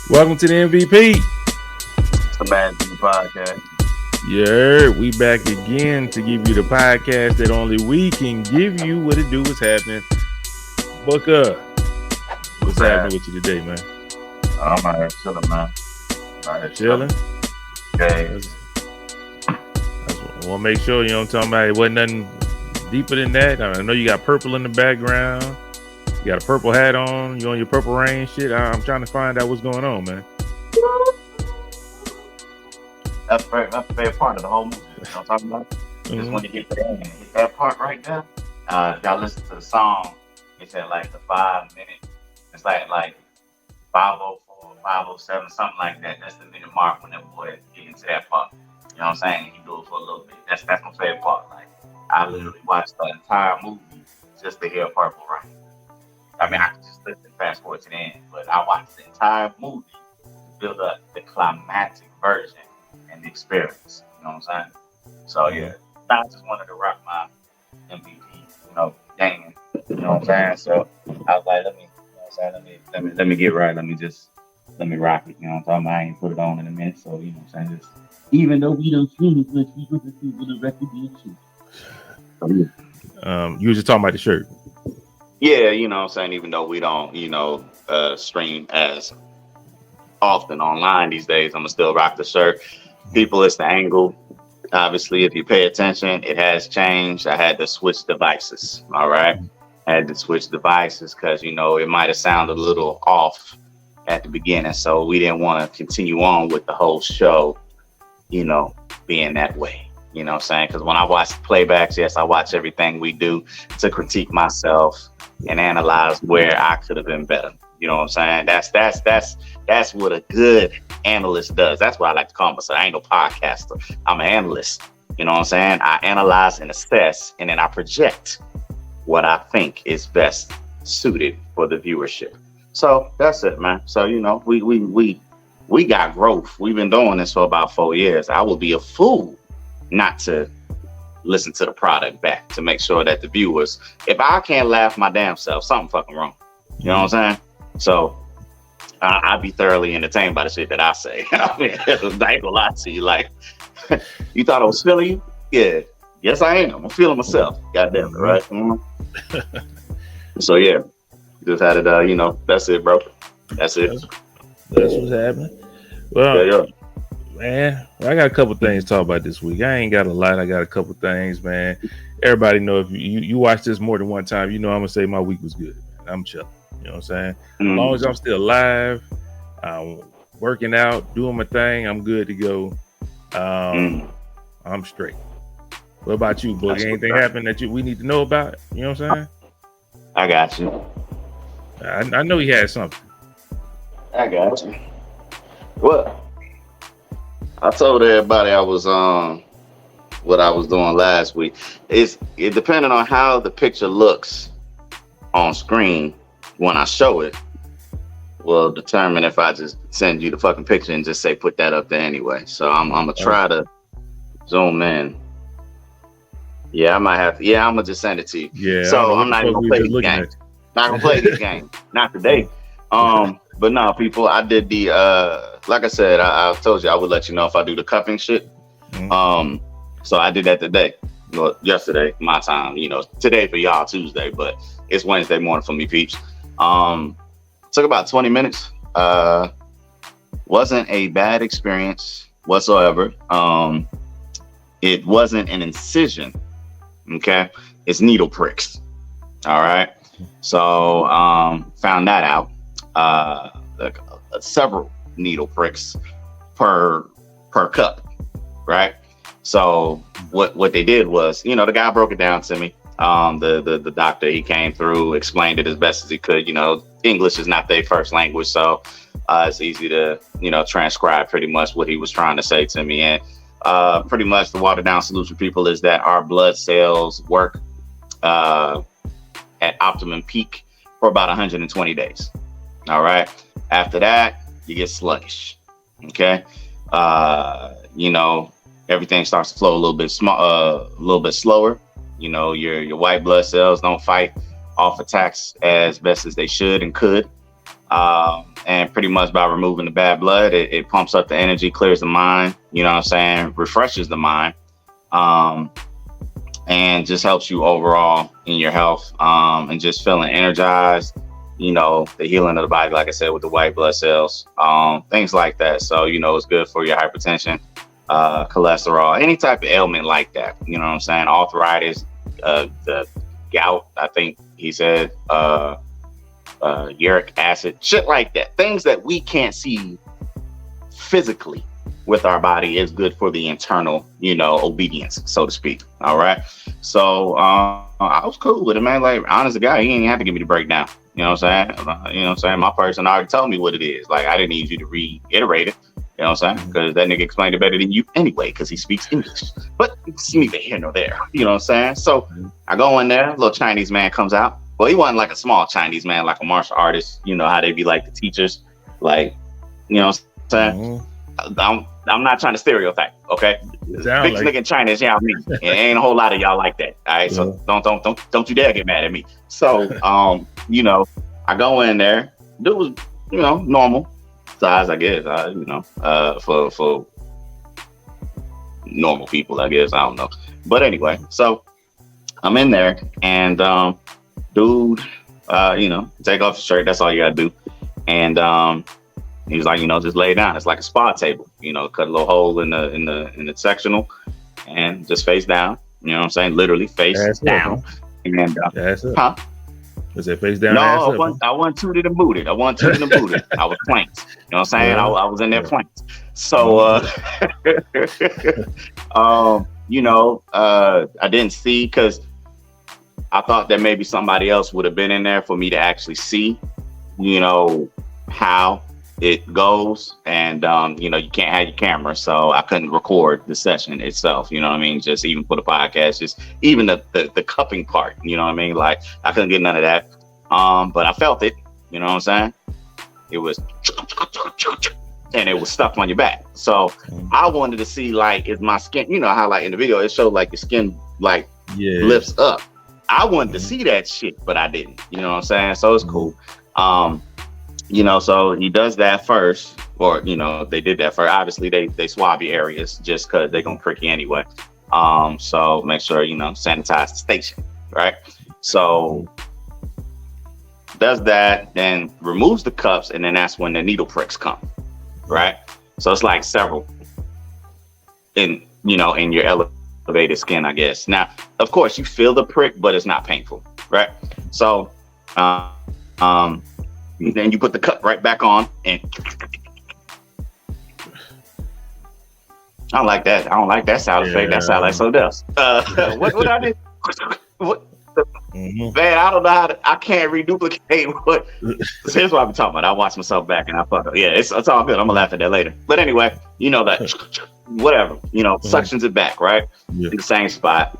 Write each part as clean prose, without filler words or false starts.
Welcome to the MVP. It's the Man in the Podcast. Yeah, we back again to give you the podcast that only we can give you. What it do, what's happening. Booker, what's happening with you today, man? I'm out here chilling, man. Chilling? Okay. I want to make sure, you know what I'm talking about, it wasn't nothing deeper than that. I know you got purple in the background. You got a purple hat on. You on your Purple Rain shit. I'm trying to find out what's going on, man. That's a favorite part of the whole movie. You know what I'm talking about? Just when you get to the end, hit that part right there. Y'all listen to the song. It's at like the 5 minute. It's like 5:04, 5:07, something like that. That's the minute mark when that boy get into that part. You know what I'm saying? And he do it for a little bit. That's my favorite part. Like I literally watched the entire movie just to hear Purple Rain. I mean, I could just listen fast forward to the end, but I watched the entire movie to build up the climatic version and the experience. You know what I'm saying? So yeah, I just wanted to rock my MVP, gaming. You know what I'm saying? So I was like, let me get right. Let me rock it. You know what I'm talking about? I ain't put it on in a minute, so you know what I'm saying? Just, even though we don't feel as much, we put the record in. So, yeah. You were just talking about the shirt. Yeah, you know what I'm saying? Even though we don't, stream as often online these days, I'm going to still rock the shirt. People, it's the angle. Obviously, if you pay attention, it has changed. I had to switch devices, all right? I had to switch devices because, it might have sounded a little off at the beginning. So we didn't want to continue on with the whole show, being that way. You know what I'm saying? Because when I watch playbacks, yes, I watch everything we do to critique myself and analyze where I could have been better. You know what I'm saying? That's what a good analyst does. That's what I like to call myself. I ain't no podcaster. I'm an analyst. You know what I'm saying? I analyze and assess, and then I project what I think is best suited for the viewership. So that's it, man. So we got growth. We've been doing this for about 4 years. I would be a fool not to listen to the product back to make sure that the viewers, if I can't laugh my damn self, something fucking wrong. You know what I'm saying? So I'd be thoroughly entertained by the shit that I say. I mean, I ain't gonna lie to you. Like, you thought I was feeling you? Yeah. Yes, I am. I'm feeling myself. Goddamn it, right? Mm-hmm. So yeah, just had it. That's it, bro. That's it. That's what's happening. Well, yeah. Man, I got a couple things to talk about this week. I ain't got a lot. I got a couple things, man. Everybody know if you watch this more than one time, I'm gonna say my week was good. Man. I'm chilling. You know what I'm saying? As long as I'm still alive, working out, doing my thing, I'm good to go. I'm straight. What about you, boy? Anything happen that we need to know about? You know what I'm saying? I got you. I know he had something. I got you. What? I told everybody I was what I was doing last week. It depending on how the picture looks on screen when I show it will determine if I just send you the fucking picture and just say put that up there anyway. So I'm gonna try to zoom in. Yeah, I might have to. Yeah, I'm gonna just send it to you. Yeah. So I'm not even gonna play this game. Not gonna play this game. Not today. But no, people, I did the like I said, I told you I would let you know if I do the cupping shit. So I did that today. Well, yesterday, my time, today for y'all Tuesday, but it's Wednesday morning for me, peeps. Took about 20 minutes. Wasn't a bad experience whatsoever. It wasn't an incision. Okay. It's needle pricks. All right. So found that out. Several needle pricks per cup, right? So what they did was, the guy broke it down to me. The doctor, he came through, explained it as best as he could. English is not their first language, so it's easy to transcribe pretty much what he was trying to say to me. And pretty much the watered down solution, people, is that our blood cells work at optimum peak for about 120 days. All right. After that, you get sluggish. Okay. Everything starts to flow a little bit slower. Your white blood cells don't fight off attacks as best as they should and could. And pretty much by removing the bad blood, it pumps up the energy, clears the mind, you know what I'm saying, refreshes the mind, and just helps you overall in your health, and just feeling energized, you know, the healing of the body, like I said, with the white blood cells, things like that. So, you know, it's good for your hypertension, cholesterol, any type of ailment like that, you know what I'm saying, arthritis, the gout, I think he said, uric acid, shit like that. Things that we can't see physically with our body is good for the internal, you know, obedience, so to speak. All right. So I was cool with it, man. Like, honest to God, he ain't have to give me the breakdown. You know what I'm saying? You know what I'm saying? My person already told me what it is. Like, I didn't need you to reiterate it. You know what I'm saying? Because that nigga explained it better than you anyway, because he speaks English. But it's neither here nor there. You know what I'm saying? So I go in there, little Chinese man comes out. Well, he wasn't like a small Chinese man, like a martial artist. You know how they be like the teachers, like, you know what I'm saying? I'm not trying to stereotype, okay? Big nigga in China is Yall me. And ain't a whole lot of y'all like that. All right. So don't you dare get mad at me. So you know, I go in there. Dude was, you know, normal size, I guess. You know, for normal people, I guess. I don't know. But anyway, so I'm in there and dude, you know, take off your shirt, that's all you gotta do. And he was like, you know, just lay down. It's like a spa table, you know, cut a little hole in the sectional and just face down. You know what I'm saying? Literally face down. And huh? Was it face down? No, I wasn't tooted and booted. I was planked. You know what I'm saying? I was in there planked. So you know, I didn't see, because I thought that maybe somebody else would have been in there for me to actually see, you know, how it goes. And you know, you can't have your camera, so I couldn't record the session itself, you know what I mean, just even for the podcast, just even the cupping part, you know what I mean, like I couldn't get none of that, but I felt it, you know what I'm saying, it was and it was stuck on your back. So I wanted to see, like, is my skin, you know how like in the video it showed like your skin like lifts up. I wanted to see that shit, but I didn't, you know what I'm saying, so it's cool. You know, so he does that first, or, you know, they did that first. Obviously, they swab your areas just because they're going to prick you anyway. So make sure, you know, sanitize the station, right? So does that, then removes the cups, and then that's when the needle pricks come, right? So it's like several in, you know, in your elevated skin, I guess. Now, of course, you feel the prick, but it's not painful, right? So, then you put the cup right back on, and I don't like that. I don't like that sound effect. That sound like something else. What I did? What? Man, I don't know how to. I can't reduplicate what. Here's what I've been talking about. I watch myself back and I fuck up. Yeah, it's all good. I'm gonna laugh at that later. But anyway, you know that whatever. You know, suctions it back right in the same spot,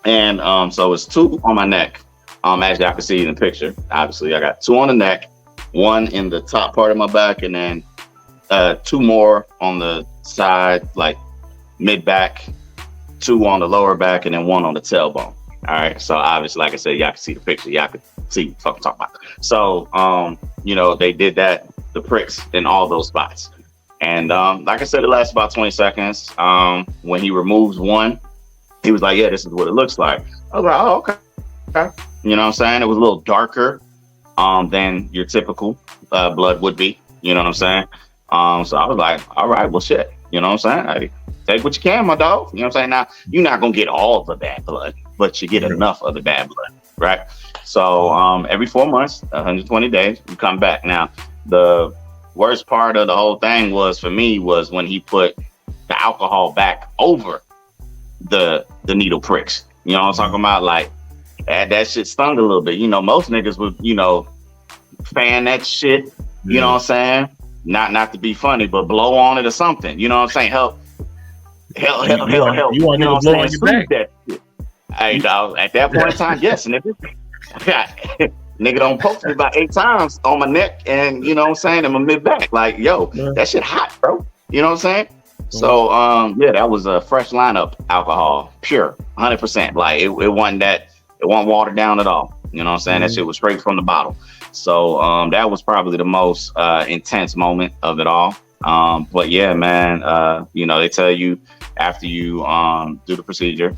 and so it's 2 on my neck. As y'all can see in the picture, obviously I got 2 on the neck, 1 in the top part of my back, and then 2 more on the side, like mid back, 2 on the lower back, and then 1 on the tailbone. All right. So obviously, like I said, y'all can see the picture. Y'all can see what I'm talking about. So, you know, they did that, the pricks in all those spots. And like I said, it lasts about 20 seconds. When he removes 1, he was like, yeah, this is what it looks like. I was like, oh, okay. You know what I'm saying? It was a little darker than your typical blood would be. You know what I'm saying? So I was like, all right, well, shit. You know what I'm saying? Hey, take what you can, my dog. You know what I'm saying? Now, you're not going to get all the bad blood, but you get enough of the bad blood, right? So every 4 months, 120 days, you come back. Now, the worst part of the whole thing was, for me, was when he put the alcohol back over the needle pricks. You know what I'm talking about? Like, that shit stung a little bit. You know, most niggas would, you know, fan that shit, you know what I'm saying? Not to be funny, but blow on it or something. You know what I'm saying? Help. You want to blow on your back? That shit. Hey, dog, at that point in time, yes, nigga. Nigga don't poke me about 8 times on my neck and, you know what I'm saying, in my mid back. Like, yo, that shit hot, bro. You know what I'm saying? So, yeah, that was a fresh lineup alcohol, pure, 100%. Like, it wasn't watered down at all. You know what I'm saying? That shit was straight from the bottle. So that was probably the most intense moment of it all. But yeah, man, they tell you after you do the procedure,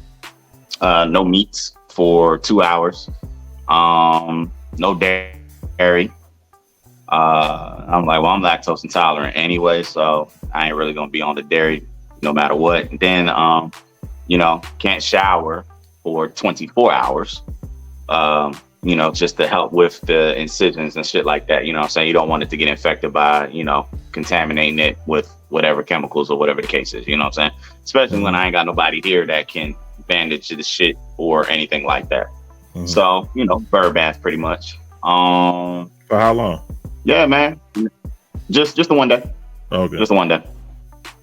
no meats for 2 hours, no dairy. I'm like, well, I'm lactose intolerant anyway, so I ain't really gonna be on the dairy no matter what. And then, can't shower for 24 hours. Just to help with the incisions and shit like that. You know what I'm saying? You don't want it to get infected by, contaminating it with whatever chemicals or whatever the case is. You know what I'm saying? Especially when I ain't got nobody here that can bandage the shit or anything like that. Mm-hmm. So, bird bath pretty much. For how long? Yeah, man. Just the one day. Okay. Just the one day.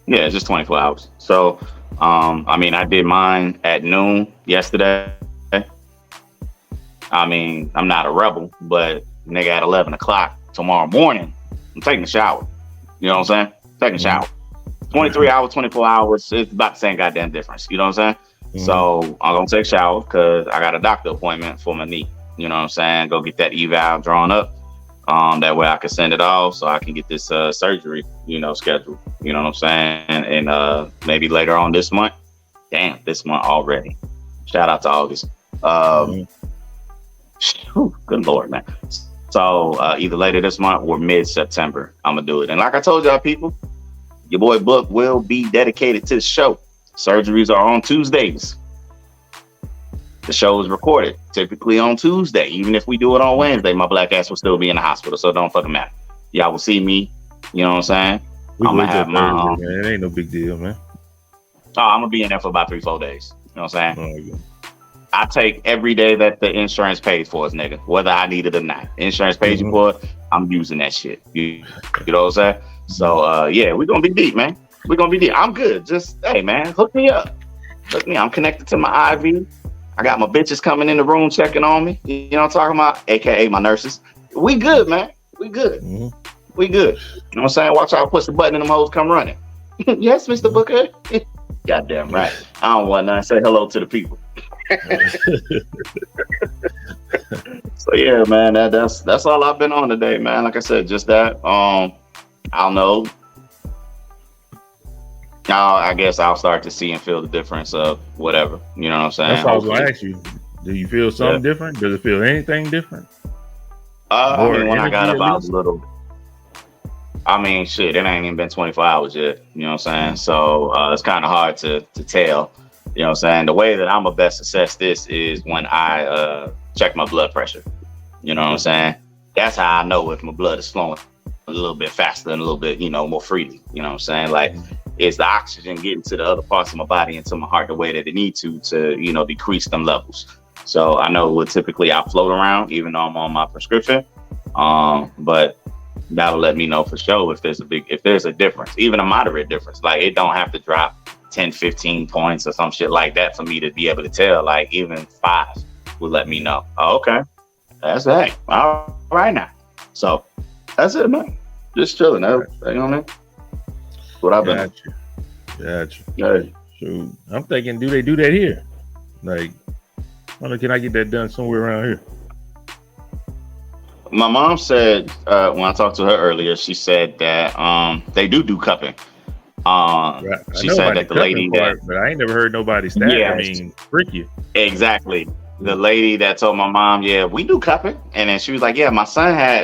Yeah, it's just 24 hours. So, I did mine at noon yesterday. I'm not a rebel, but nigga, at 11 o'clock tomorrow morning, I'm taking a shower. You know what I'm saying? Taking a shower. 23 hours, 24 hours, it's about the same goddamn difference. You know what I'm saying? Mm-hmm. So I'm going to take a shower because I got a doctor appointment for my knee. You know what I'm saying? Go get that eval drawn up. That way I can send it off so I can get this surgery, scheduled. You know what I'm saying? And maybe later on this month. Damn, this month already. Shout out to August. Good Lord, man. So either later this month or mid-September, I'm gonna do it. And like I told y'all people, your boy Book will be dedicated to the show. Surgeries are on Tuesdays. The show is recorded typically on Tuesday. Even if we do it on Wednesday, my black ass will still be in the hospital, so don't fucking matter. Y'all will see me, you know what I'm saying? I'm gonna have my man. It ain't no big deal, man. Oh, I'm gonna be in there for about 3-4 days. You know what I'm saying? I take every day that the insurance pays for us, nigga, whether I need it or not. Insurance pays you for it, I'm using that shit. You know what I'm saying? So, yeah, we're going to be deep, man. We're going to be deep. I'm good. Just, hey, man, hook me up. Hook me. I'm connected to my IV. I got my bitches coming in the room checking on me. You know what I'm talking about? AKA my nurses. We good, man. We good. Mm-hmm. We good. You know what I'm saying? Watch out, push the button and them hoes come running. Yes, Mr. Booker. Goddamn right. I don't want nothing. Say hello to the people. So yeah, man, that's all I've been on today, man. Like I said, just that. I don't know. I guess I'll start to see and feel the difference of whatever. You know what I'm saying? That's what I was gonna ask you. Do you feel something different? Does it feel anything different? When I got about a little. Shit, it ain't even been 24 hours yet. You know what I'm saying? So it's kind of hard to tell. You know what I'm saying? The way that I'm gonna best assess this is when I check my blood pressure. You know what I'm saying? That's how I know if my blood is flowing a little bit faster and a little bit, more freely. You know what I'm saying? Like, is the oxygen getting to the other parts of my body and to my heart the way that it needs to decrease them levels. So I know typically I float around even though I'm on my prescription. But that'll let me know for sure if there's a difference, even a moderate difference. Like, it don't have to drop 10, 15 points or some shit like that for me to be able to tell. Like, even 5 would let me know. Oh, okay. That's it. All right now. So that's it, man. Just chilling. You know what I mean? What I've been. Gotcha. Hey. So I'm thinking, do they do that here? Like, can I get that done somewhere around here? My mom said when I talked to her earlier, she said that they do cupping. Right. She said that the lady but I ain't never heard nobody stab. Yeah, freak you. Exactly. The lady that told my mom, yeah, we do cupping, and then she was like, yeah, my son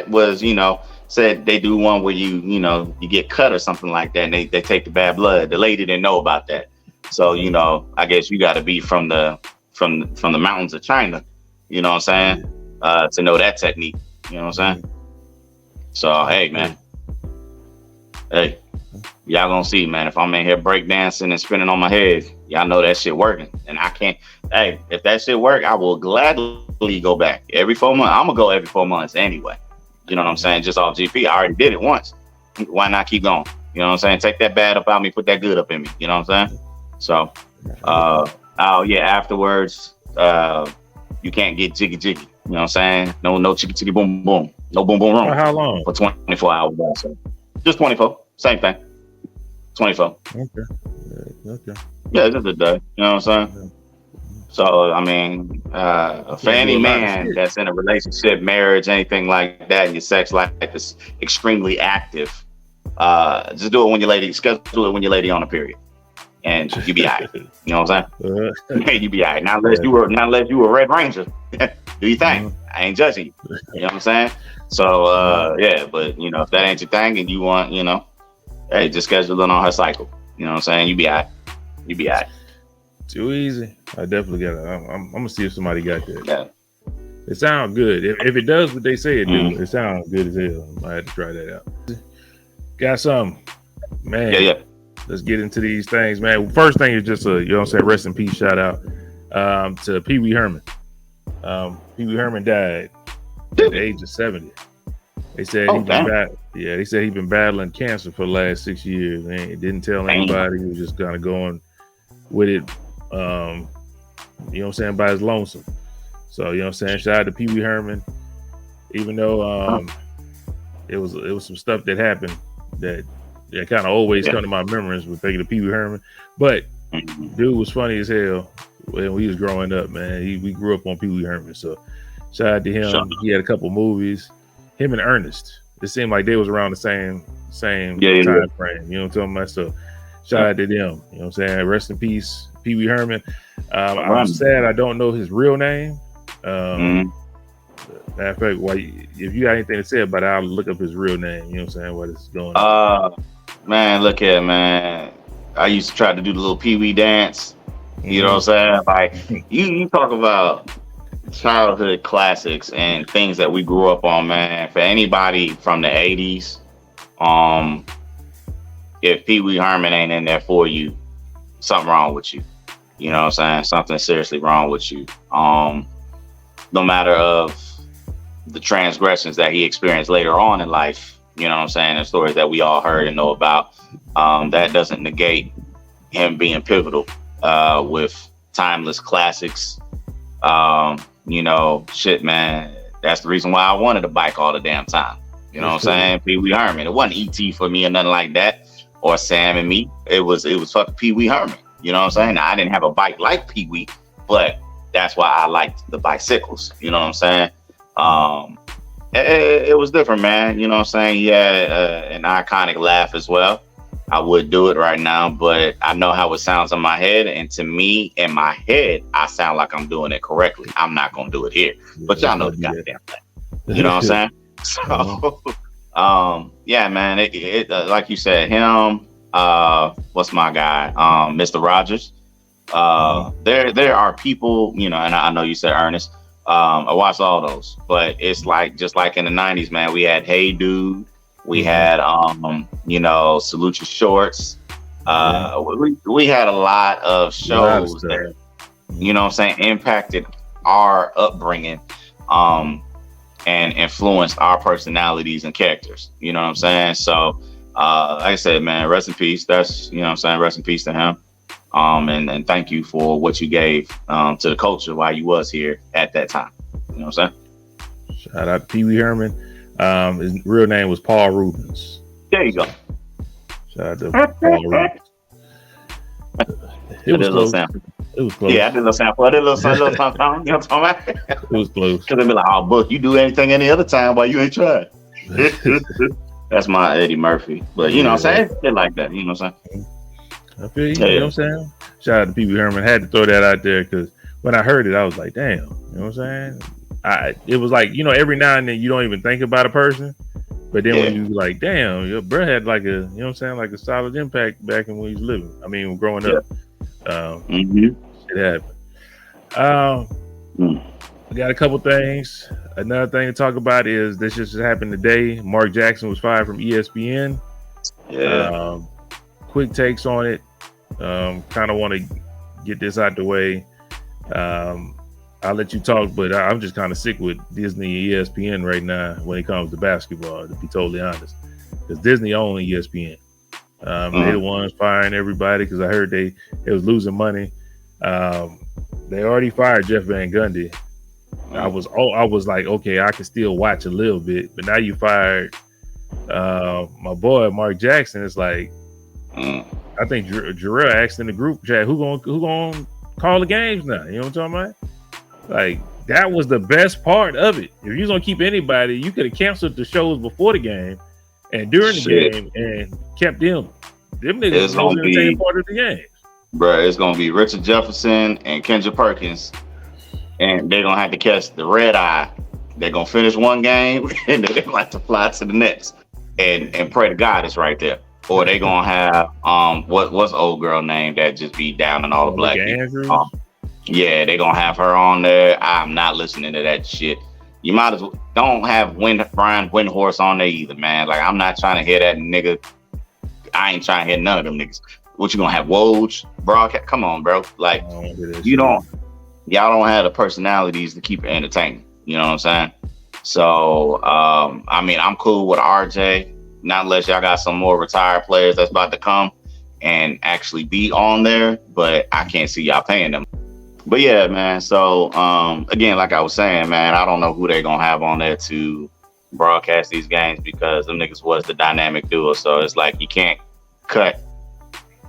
said they do one where you get cut or something like that, and they take the bad blood. The lady didn't know about that, so I guess you got to be from the mountains of China, you know what I'm saying, to know that technique. You know what I'm saying? So hey, man, hey. Y'all gonna see, man. If I'm in here breakdancing and spinning on my head, y'all know that shit working. And I can't. Hey, if that shit work, I will gladly go back every 4 months. I'm gonna go every 4 months anyway. You know what I'm saying? Just off GP. I already did it once. Why not keep going? You know what I'm saying? Take that bad up out me, put that good up in me. You know what I'm saying? So, afterwards, you can't get jiggy. You know what I'm saying? No chicky boom boom. No boom boom room. For how long? For 24 hours. Also. Just 24. Same thing. 24. Okay. Yeah, just a day. You know what I'm saying? So, I mean, for Can't do any a lot of man shit. that's in a relationship, marriage, anything like that, and your sex life is extremely active, just do it when your lady, schedule it when your lady on a period, and you be all right. You know what I'm saying? You be all right. Now, unless you were Red Ranger, do your thing. I ain't judging you. You know what I'm saying? So, yeah, but if that ain't your thing and you want, hey, just schedule it on her cycle. You know what I'm saying? You be all right. You be all right. Too easy. I definitely got it. I'm gonna see if somebody got that. Yeah. It sounds good. If it does what they say it do, it sounds good as hell. I might have to try that out. Got something, man. Yeah. Let's get into these things, man. First thing is just rest in peace shout out to Pee Wee Herman. Pee Wee Herman died at the age of 70. They said they said he'd been battling cancer for the last 6 years, and he didn't tell anybody. He was just kind of going with it, by his lonesome. So, shout out to Pee Wee Herman. Even though it was some stuff that happened that kind of always come to my memories with thinking of Pee Wee Herman. But dude was funny as hell when we was growing up, man. We grew up on Pee Wee Herman. So shout out to him. He had a couple movies. Him and Ernest. It seemed like they was around the same time frame. You know what I'm talking about? So shout out to them. You know what I'm saying? Rest in peace, Pee Wee Herman. I'm sad I don't know his real name. Matter of fact, if you got anything to say about it, I'll look up his real name. You know what I'm saying? What is going on? Man, look here, man. I used to try to do the little Pee Wee dance. You know what I'm saying? Like you talk about childhood classics and things that we grew up on, man. For anybody from the 80s, if Pee Wee Herman ain't in there for you, something wrong with you. You know what I'm saying? Something seriously wrong with you. No matter of the transgressions that he experienced later on in life, you know what I'm saying, the stories that we all heard and know about, that doesn't negate him being pivotal with timeless classics. Shit, man, that's the reason why I wanted a bike all the damn time. You know what I'm saying? Pee Wee Herman. It wasn't E.T. for me or nothing like that, or Sam and me. It was fucking Pee Wee Herman. You know what I'm saying? Now, I didn't have a bike like Pee Wee, but that's why I liked the bicycles. You know what I'm saying? It was different, man. You know what I'm saying? He had an iconic laugh as well. I would do it right now, but I know how it sounds in my head. And to me, in my head, I sound like I'm doing it correctly. I'm not going to do it here. But y'all know the goddamn thing. You know what I'm saying? So, yeah, man, it like you said, him, what's my guy? Mr. Rogers. There are people, and I know you said Ernest. I watched all those, but it's like just like in the 90s, man. We had Hey Dude, we had Salute Your Shorts. We had a lot of shows that you know what I'm saying impacted our upbringing and influenced our personalities and characters. You know what I'm saying? So like I said, man, rest in peace. That's rest in peace to him. And thank you for what you gave to the culture while you was here at that time. You know what I'm saying? Shout out to Pee Wee Herman. His real name was Paul Rubens. There you go. Shout out to Paul Rubens. It was close. It was close. Yeah, I did a little sample. I did a little song. You know what I'm talking about? It was close. Because they'd be like, "Oh, Book, you do anything any other time while you ain't tried." That's my Eddie Murphy. But you know what I'm saying? Shit like that. You know what I'm saying? I feel you. You know what I'm saying? Shout out to Pee Wee Herman. I had to throw that out there because when I heard it, I was like, damn. You know what I'm saying? It was like, every now and then you don't even think about a person. But then when you like, damn, your bro had like a, like a solid impact back when he was living. I mean, growing up. It happened. I got a couple things. Another thing to talk about is this just happened today. Mark Jackson was fired from ESPN. Yeah. Quick takes on it. Kind of want to get this out the way. I'll let you talk, but I'm just kind of sick with Disney and ESPN right now when it comes to basketball, to be totally honest. Because Disney owns ESPN. They're the ones firing everybody because I heard they was losing money. They already fired Jeff Van Gundy. I was like, okay, I can still watch a little bit, but now you fired my boy Mark Jackson. It's like I think Jarrell asked in the group chat, who gonna call the games now. You know what I'm talking about? Like, that was the best part of it. If you was gonna keep anybody, you could have canceled the shows before the game and during the game and kept them. Them niggas was gonna be part of the game. Bro, it's gonna be Richard Jefferson and Kendra Perkins, and they're gonna have to catch the red eye. They're gonna finish one game and then they're gonna have to fly to the next and pray to God it's right there. Or they gonna have what's the old girl name that just be down in all the black people? Yeah, they gonna have her on there. I'm not listening to that shit. You might as well don't have Brian Windhorse on there either, man. Like, I'm not trying to hear that nigga. I ain't trying to hear none of them niggas. What you gonna have? Woj broadcast? Come on, bro. Like, y'all don't have the personalities to keep it entertaining. You know what I'm saying? So, I mean, I'm cool with RJ. Not unless y'all got some more retired players that's about to come and actually be on there, but I can't see y'all paying them. But yeah, man. So again, like I was saying, man, I don't know who they're gonna have on there to broadcast these games because them niggas was the dynamic duo. So it's like you can't cut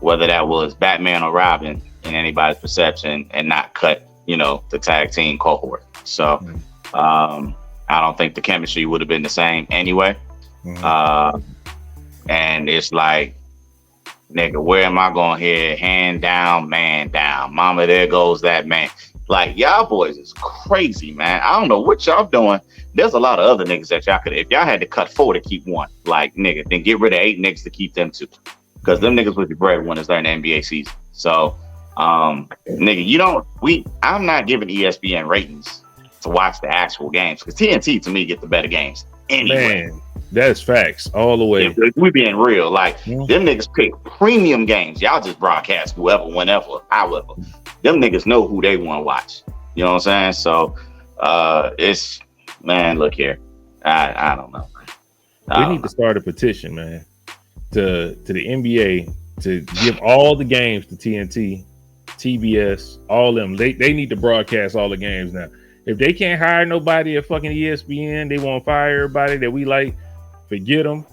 whether that was Batman or Robin in anybody's perception and not cut, the tag team cohort. So I don't think the chemistry would have been the same anyway. And it's like, nigga, where am I going here? Hand down, man down. Mama, there goes that man. Like, y'all boys is crazy, man. I don't know what y'all doing. There's a lot of other niggas that y'all could, if y'all had to cut 4 to keep 1, like, nigga, then get rid of 8 niggas to keep them 2. Because them niggas would be breadwinners during the NBA season. So, nigga, I'm not giving ESPN ratings to watch the actual games. Because TNT, to me, get the better games anyway. Man. That's facts all the way. Yeah, we being real. Like, them niggas pick premium games. Y'all just broadcast whoever, whenever, however. Them niggas know who they want to watch. You know what I'm saying? So, it's, man, look here. I don't know. We need to start a petition, man, to the NBA to give all the games to TNT, TBS, all them. They need to broadcast all the games now. If they can't hire nobody at fucking ESPN, they want to fire everybody that we like. Forget them.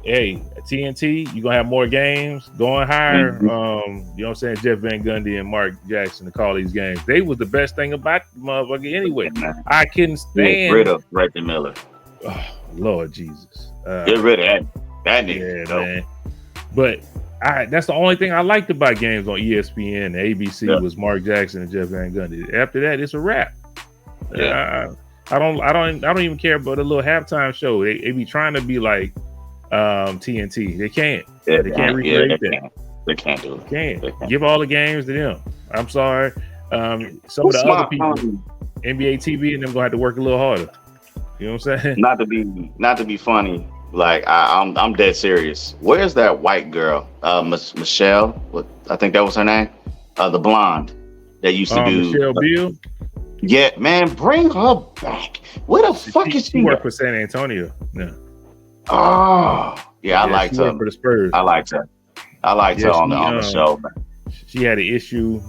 Hey, at TNT, you're gonna have more games. Go and hire, you know what I'm saying, Jeff Van Gundy and Mark Jackson to call these games. They was the best thing about the motherfucker anyway. I couldn't stand. Get rid of Reggie Miller. Oh, Lord Jesus. Get rid of that nigga. Yeah, man. But that's the only thing I liked about games on ESPN and ABC was Mark Jackson and Jeff Van Gundy. After that, it's a wrap. Yeah. I don't even care about the little halftime show. They be trying to be like TNT. They can't. Yeah, they can't recreate that. They can't do it. They can't. Give all the games to them. I'm sorry. Some of the other people, NBA TV, and them gonna have to work a little harder. You know what I'm saying? Not to be funny. Like, I'm dead serious. Where's that white girl? Michelle. What, I think that was her name. The blonde that used to do Michelle Beal. Yeah, man, bring her back. Where the fuck is she? She worked for San Antonio. Yeah. Oh, yeah, I liked her. For the Spurs. I liked her. I liked her on the show, man. She had an issue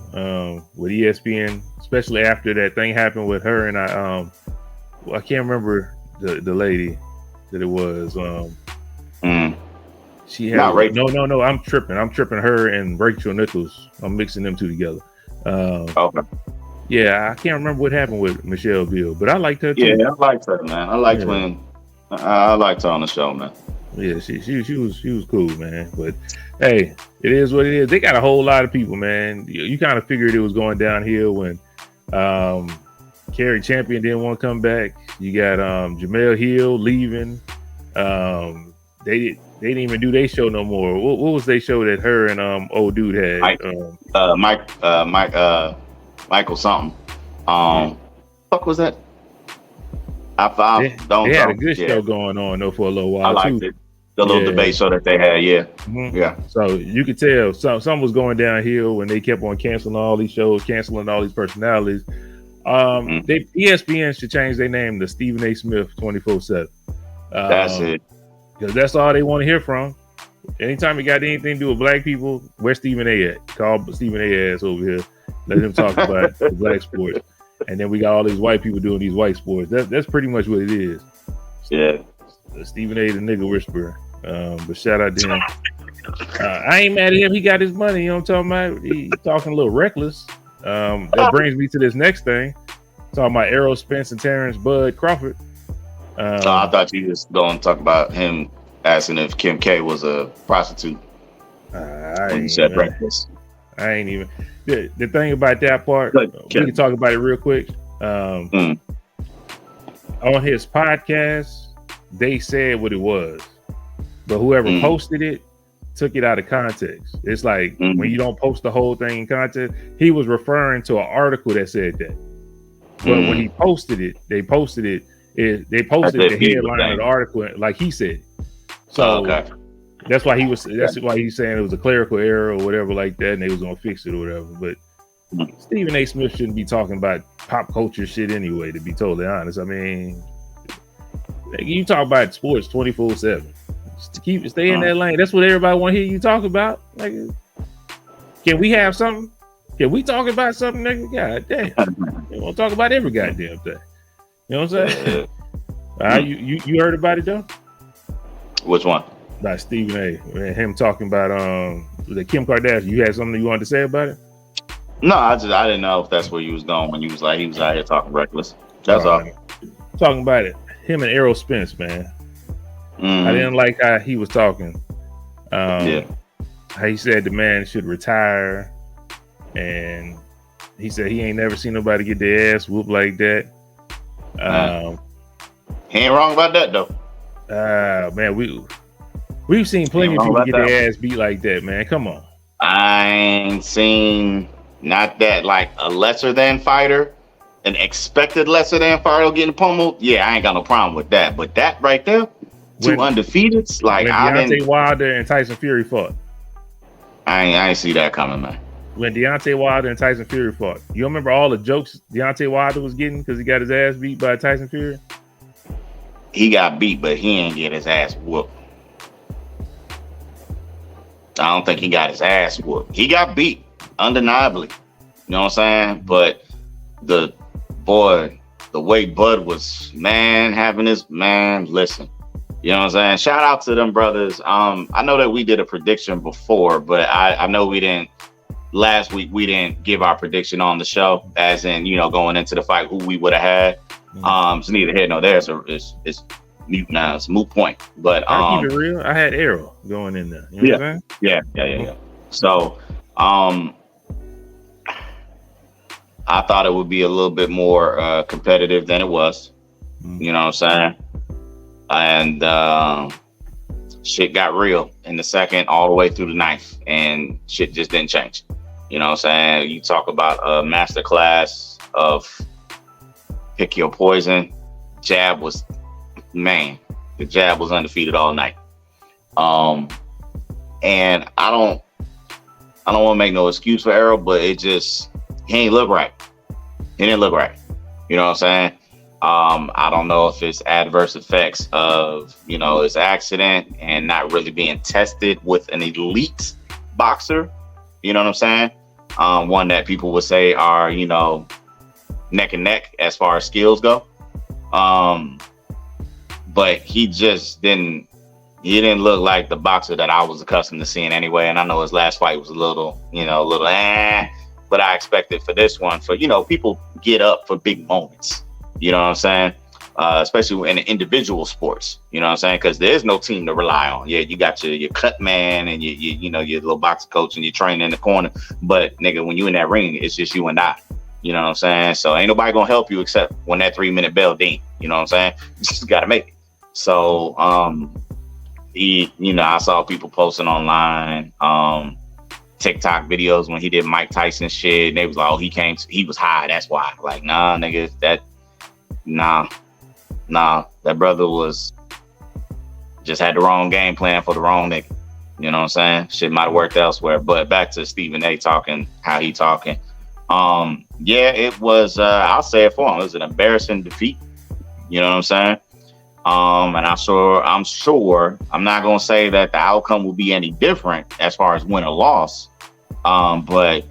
with ESPN, especially after that thing happened with her and I can't remember the lady that it was. She had no. I'm tripping. Her and Rachel Nichols. I'm mixing them two together. Okay. Yeah, I can't remember what happened with Michelle Beal, but I liked her too. Yeah, I liked her, man. I liked her on the show, man. Yeah, she was cool, man. But hey, it is what it is. They got a whole lot of people, man. You kind of figured it was going downhill when Kerry Champion didn't want to come back. You got Jamel Hill leaving. They didn't even do their show no more. What was their show that her and old dude had? Michael something. Fuck was that? They had a good show going on though for a little while. I liked it. The little debate show that they had, yeah. So you could tell something was going downhill when they kept on canceling all these shows, canceling all these personalities. ESPN should change their name to Stephen A. Smith 24/7. That's it. Because that's all they want to hear from. Anytime you got anything to do with black people, where's Stephen A. at? Call Stephen A. ass over here. Let him talk about the black sports. And then we got all these white people doing these white sports. That's pretty much what it is. Yeah. Stephen A. the nigga whisperer. But shout out to him. I ain't mad at him. He got his money. You know what I'm talking about? He talking a little reckless. That brings me to this next thing. Talking about Errol Spence and Terrence Bud Crawford. I thought you was going to talk about him asking if Kim K was a prostitute. When you said breakfast. I ain't even. The thing about that part, we can talk about it real quick. On his podcast, they said what it was, but whoever posted it took it out of context. It's like when you don't post the whole thing in context. He was referring to an article that said that, but when he posted it, they posted the headline of the article like he said. So that's why why he's saying it was a clerical error or whatever like that, and they was gonna fix it or whatever. But Stephen A. Smith shouldn't be talking about pop culture shit anyway, to be totally honest. I mean, you talk about sports 24/7. Stay in that lane. That's what everybody want to hear you talk about. Like, can we have something? Can we talk about something, nigga? God damn. We want to talk about every goddamn thing. You know what I'm saying? You heard about it though? Which one? About Stephen A. and him talking about the Kim Kardashian. You had something you wanted to say about it? No, I didn't know if that's where you was going when you was like he was out here talking reckless. That's all. Talking about it. Him and Errol Spence, man. I didn't like how he was talking. How he said the man should retire, and he said he ain't never seen nobody get their ass whooped like that. He ain't wrong about that though. Man, we've seen plenty of people get their ass beat like that, man. Come on. I ain't seen not that like a lesser than fighter, an expected lesser than fighter getting pummeled. Yeah, I ain't got no problem with that. But that right there, two undefeateds, like Deontay Wilder and Tyson Fury fought. I ain't see that coming, man. When Deontay Wilder and Tyson Fury fought, you remember all the jokes Deontay Wilder was getting because he got his ass beat by Tyson Fury? He got beat, but he ain't get his ass whooped. I don't think he got his ass whooped. He got beat, undeniably. You know what I'm saying? But the way Bud was, having his, listen. You know what I'm saying? Shout out to them brothers. I know that we did a prediction before, but I know last week we didn't give our prediction on the show, as in, going into the fight, who we would have had. It's neither here nor there. So it's mute now. It's a moot point. But I keep it real. I had Errol going in there. You know what I'm saying? Yeah. So I thought it would be a little bit more competitive than it was. You know what I'm saying? And shit got real in the second all the way through the ninth, and shit just didn't change. You know what I'm saying? You talk about a masterclass of pick your poison. The jab was undefeated all night. And I don't want to make no excuse for Errol, but he ain't look right. He didn't look right. You know what I'm saying? I don't know if it's adverse effects of, his accident and not really being tested with an elite boxer. You know what I'm saying? One that people would say are, neck and neck as far as skills go. But he just didn't look like the boxer that I was accustomed to seeing anyway. And I know his last fight was a little, but I expected for this one, people get up for big moments. You know what I'm saying? Especially in individual sports, you know what I'm saying? Because there's no team to rely on. Yeah, you got your cut man and your little boxing coach and your trainer in the corner. But nigga, when you in that ring, it's just you and I. You know what I'm saying? So ain't nobody gonna help you except when that 3-minute bell ding. You know what I'm saying? You just gotta make it. So I saw people posting online, TikTok videos when he did Mike Tyson shit. And they was like, oh, he was high. That's why. Like, nah, nigga, that brother was just had the wrong game plan for the wrong nigga. You know what I'm saying? Shit might have worked elsewhere. But back to Stephen A. talking, how he talking. It was, I'll say it for him. It was an embarrassing defeat. You know what I'm saying? And I'm sure, I'm not going to say that the outcome will be any different as far as win or loss. But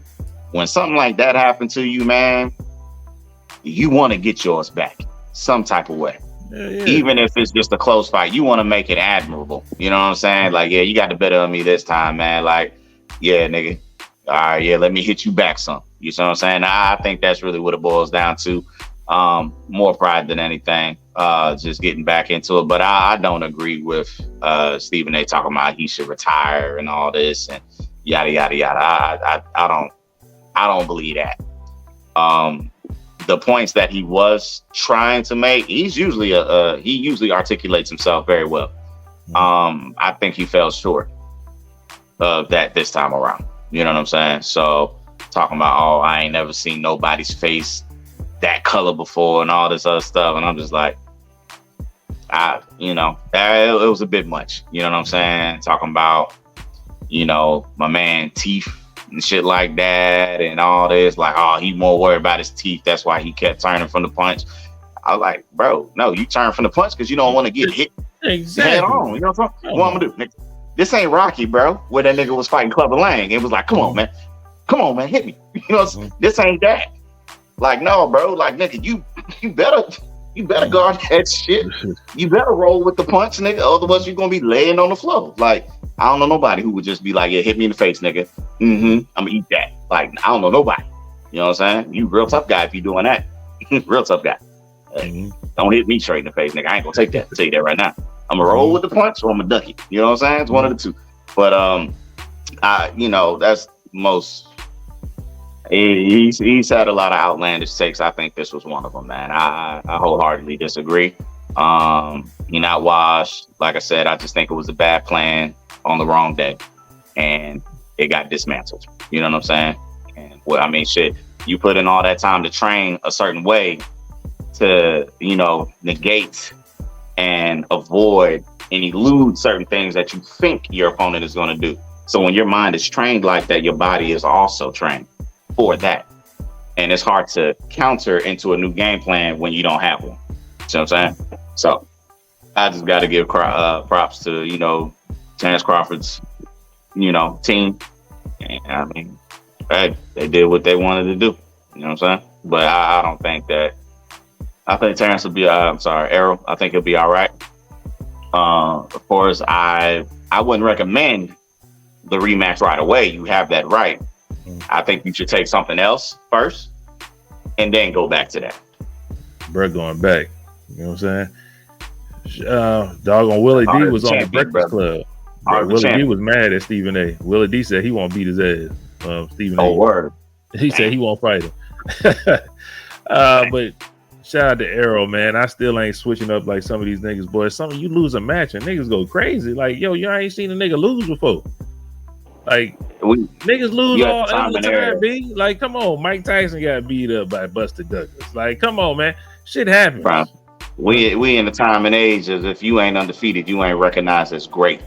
when something like that happened to you, man, you want to get yours back some type of way. Yeah. Even if it's just a close fight, you want to make it admirable. You know what I'm saying? Like, yeah, you got the better of me this time, man. Like, yeah, nigga, all right, yeah, let me hit you back some. You see what I'm saying? I think that's really what it boils down to. More pride than anything. Just getting back into it. But I don't agree with Stephen A. talking about he should retire and all this and yada yada yada. I don't believe that. The points that he was trying to make, he usually articulates himself very well. I think he fell short of that this time around. You know what I'm saying? So talking about, oh, I ain't never seen nobody's face that color before and all this other stuff, and I'm just like, it was a bit much. You know what I'm saying? Talking about, my man teeth and shit like that and all this, like, oh, he more worried about his teeth, that's why he kept turning from the punch. I was like, bro, no, you turn from the punch because you don't want to get hit head on. You know what I'm saying? What I'm gonna do, nigga? This ain't Rocky, bro, where that nigga was fighting Clubber Lang. It was like, come on, man, hit me. This ain't that. Like, no, bro, like, nigga, you better guard that shit. You better roll with the punch, nigga. Otherwise, you're gonna be laying on the floor. Like, I don't know nobody who would just be like, yeah, hit me in the face, nigga. I'm gonna eat that. Like, I don't know nobody. You know what I'm saying? You real tough guy if you doing that. Real tough guy. Don't hit me straight in the face, nigga. I ain't gonna take that. I'll tell you that right now. I'm gonna roll with the punch or I'm gonna duck it. You know what I'm saying? It's one of the two. But that's most. He's had a lot of outlandish takes. I think this was one of them, man. I wholeheartedly disagree. He not washed. Like I said, I just think it was a bad plan on the wrong day, and it got dismantled. You know what I'm saying? And well, I mean, shit, you put in all that time to train a certain way to, negate and avoid and elude certain things that you think your opponent is going to do. So when your mind is trained like that, your body is also trained for that. And it's hard to counter into a new game plan when you don't have one. See what I'm saying? So I just got to give props to, Terrence Crawford's, team. And I mean, hey, they did what they wanted to do. You know what I'm saying? But I don't think that. I think Terrence will be. Errol. I think he'll be all right. Of course, I wouldn't recommend the rematch right away. You have that right. I think you should take something else first, and then go back to that. Bro, going back. You know what I'm saying? Doggone Willie D was on the Breakfast Club. Willie D was mad at Stephen A. Willie D said he won't beat his ass. Stephen A. Word. He said he won't fight him. But shout out to Arrow, man. I still ain't switching up like some of these niggas, boys. Some of you lose a match and niggas go crazy. Like, yo, you ain't seen a nigga lose before. Like, niggas lose all the time, B. Like, come on. Mike Tyson got beat up by Buster Douglas. Like, come on, man. Shit happens. Bro, we in the time and age of if you ain't undefeated, you ain't recognized as great.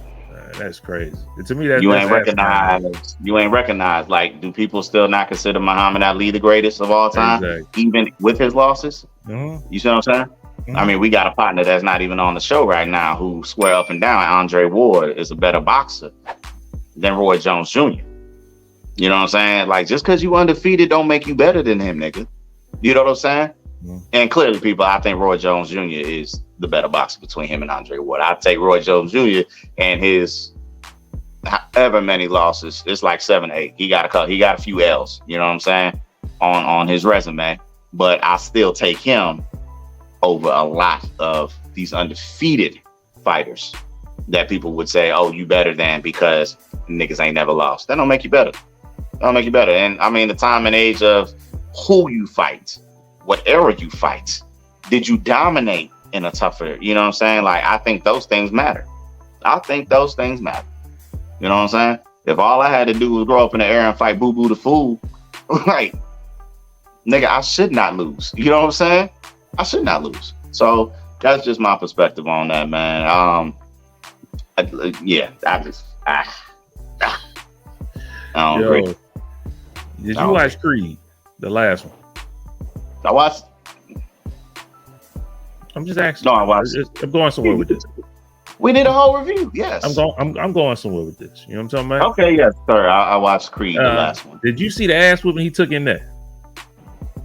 That's crazy. To me, you ain't recognized. You ain't recognized. Like, do people still not consider Muhammad Ali the greatest of all time, even with his losses? Mm-hmm. You see what I'm saying? Mm-hmm. I mean, we got a partner that's not even on the show right now who swear up and down Andre Ward is a better boxer than Roy Jones Jr. You know what I'm saying? Like, just because you undefeated don't make you better than him, nigga. You know what I'm saying? Mm-hmm. And clearly, people, I think Roy Jones Jr. is the better boxer between him and Andre Ward. I take Roy Jones Jr. and his however many losses. It's like 7 or 8. He got a few L's. You know what I'm saying? On his resume, but I still take him over a lot of these undefeated fighters that people would say, "Oh, you better than," because niggas ain't never lost. That don't make you better. That don't make you better. And I mean, the time and age of who you fight, what era you fight, did you dominate in a tougher, you know what I'm saying? Like, I think those things matter. You know what I'm saying? If all I had to do was grow up in the era and fight Boo Boo the Fool, like, nigga, I should not lose. You know what I'm saying? I should not lose. So that's just my perspective on that, man. I don't agree. Did you watch Creed, the last one? I watched. I'm just asking. No, I watched. I'm going somewhere with this. We did a whole review. Yes, I'm going somewhere with this. You know what I'm talking about? Okay, yes, sir. I watched Creed, the last one. Did you see the ass whooping he took in there?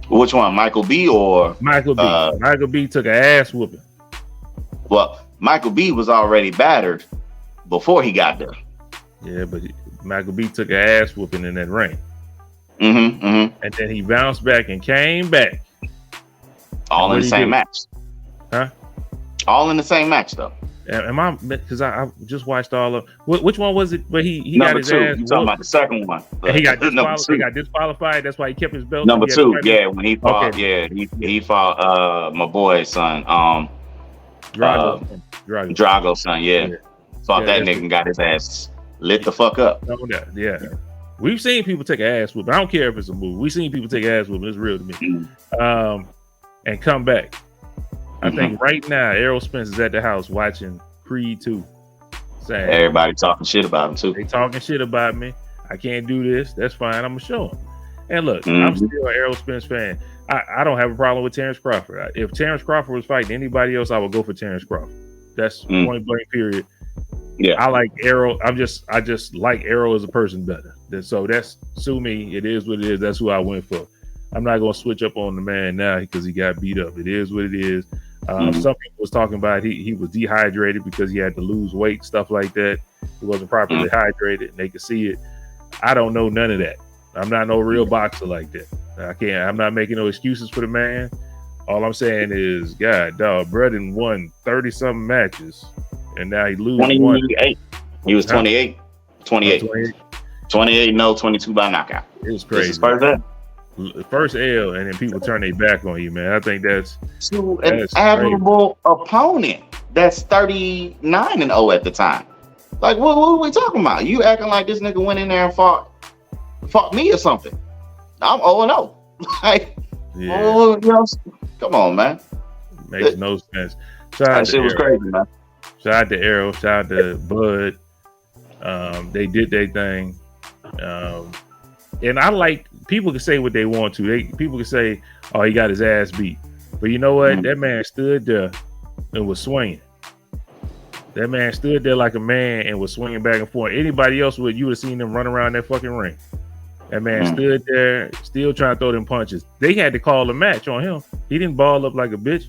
Which one, Michael B. or Michael B? Michael B. took an ass whooping. Well, Michael B. was already battered before he got there. Yeah, but Michael B. took an ass whooping in that ring. And then he bounced back and came back. All in the same match. Huh? All in the same match, though. Am I? Because I just watched all of. Which one was it? But he got his two. ass. You talking about the second one? He got disqualified. That's why he kept his belt. Number 2, yeah. When he fought, he fought my boy's son, Drago's son, yeah. Fought that nigga and got his ass lit the fuck up. Yeah. We've seen people take an ass whooping. I don't care if it's a movie. We've seen people take ass whooping. It's real to me. And come back. I think right now, Errol Spence is at the house watching Creed 2. Saying, everybody talking shit about him too. They talking shit about me. I can't do this. That's fine. I'm gonna show him. And look, I'm still an Errol Spence fan. I don't have a problem with Terrence Crawford. If Terrence Crawford was fighting anybody else, I would go for Terrence Crawford. That's point blank period. Yeah, I like Errol. I just like Errol as a person better. So that's sue me. It is what it is. That's who I went for. I'm not gonna switch up on the man now because he got beat up. It is what it is. Some people was talking about he was dehydrated because he had to lose weight, stuff like that. He wasn't properly hydrated, and they could see it. I don't know none of that. I'm not no real boxer like that. I'm not making no excuses for the man. All I'm saying is, God, dog, Brudden won 30-something matches, and now he loses 28. He was 28. 28, no, 22 by knockout. It was crazy. First L, and then people turn their back on you, man. I think that's an admirable opponent. That's 39-0 at the time. Like, what are we talking about? You acting like this nigga went in there and fought me or something. I'm 0-0. Like, come on, man. Makes no sense. That shit was crazy, man. Shout out to Arrow. Shout out to Bud. They did their thing. And I like, people can say what they want to. People can say, oh, he got his ass beat. But you know what? That man stood there and was swinging. That man stood there like a man and was swinging back and forth. Anybody else you would have seen them run around that fucking ring. That man stood there, still trying to throw them punches. They had to call a match on him. He didn't ball up like a bitch.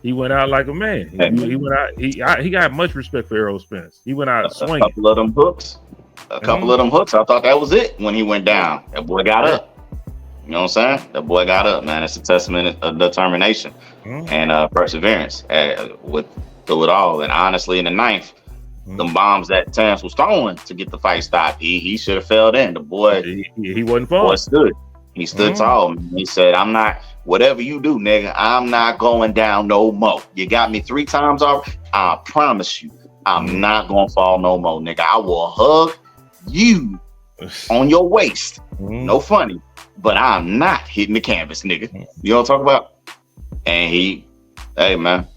He went out like a man. He went out. He got much respect for Errol Spence. He went out swinging. A couple of them hooks. I thought that was it when he went down. That boy got up. You know what I'm saying? That boy got up, man. It's a testament of determination and perseverance through it all. And honestly, in the ninth, them bombs that Terrence was throwing to get the fight stopped, he should have fell in. The boy, he wasn't falling. He stood tall. He said, I'm not, whatever you do, nigga, I'm not going down no more. You got me 3 times already. I promise you, I'm not going to fall no more, nigga. I will hug you on your waist. No funny, but I'm not hitting the canvas, nigga. You know what I'm talking about? And hey, man.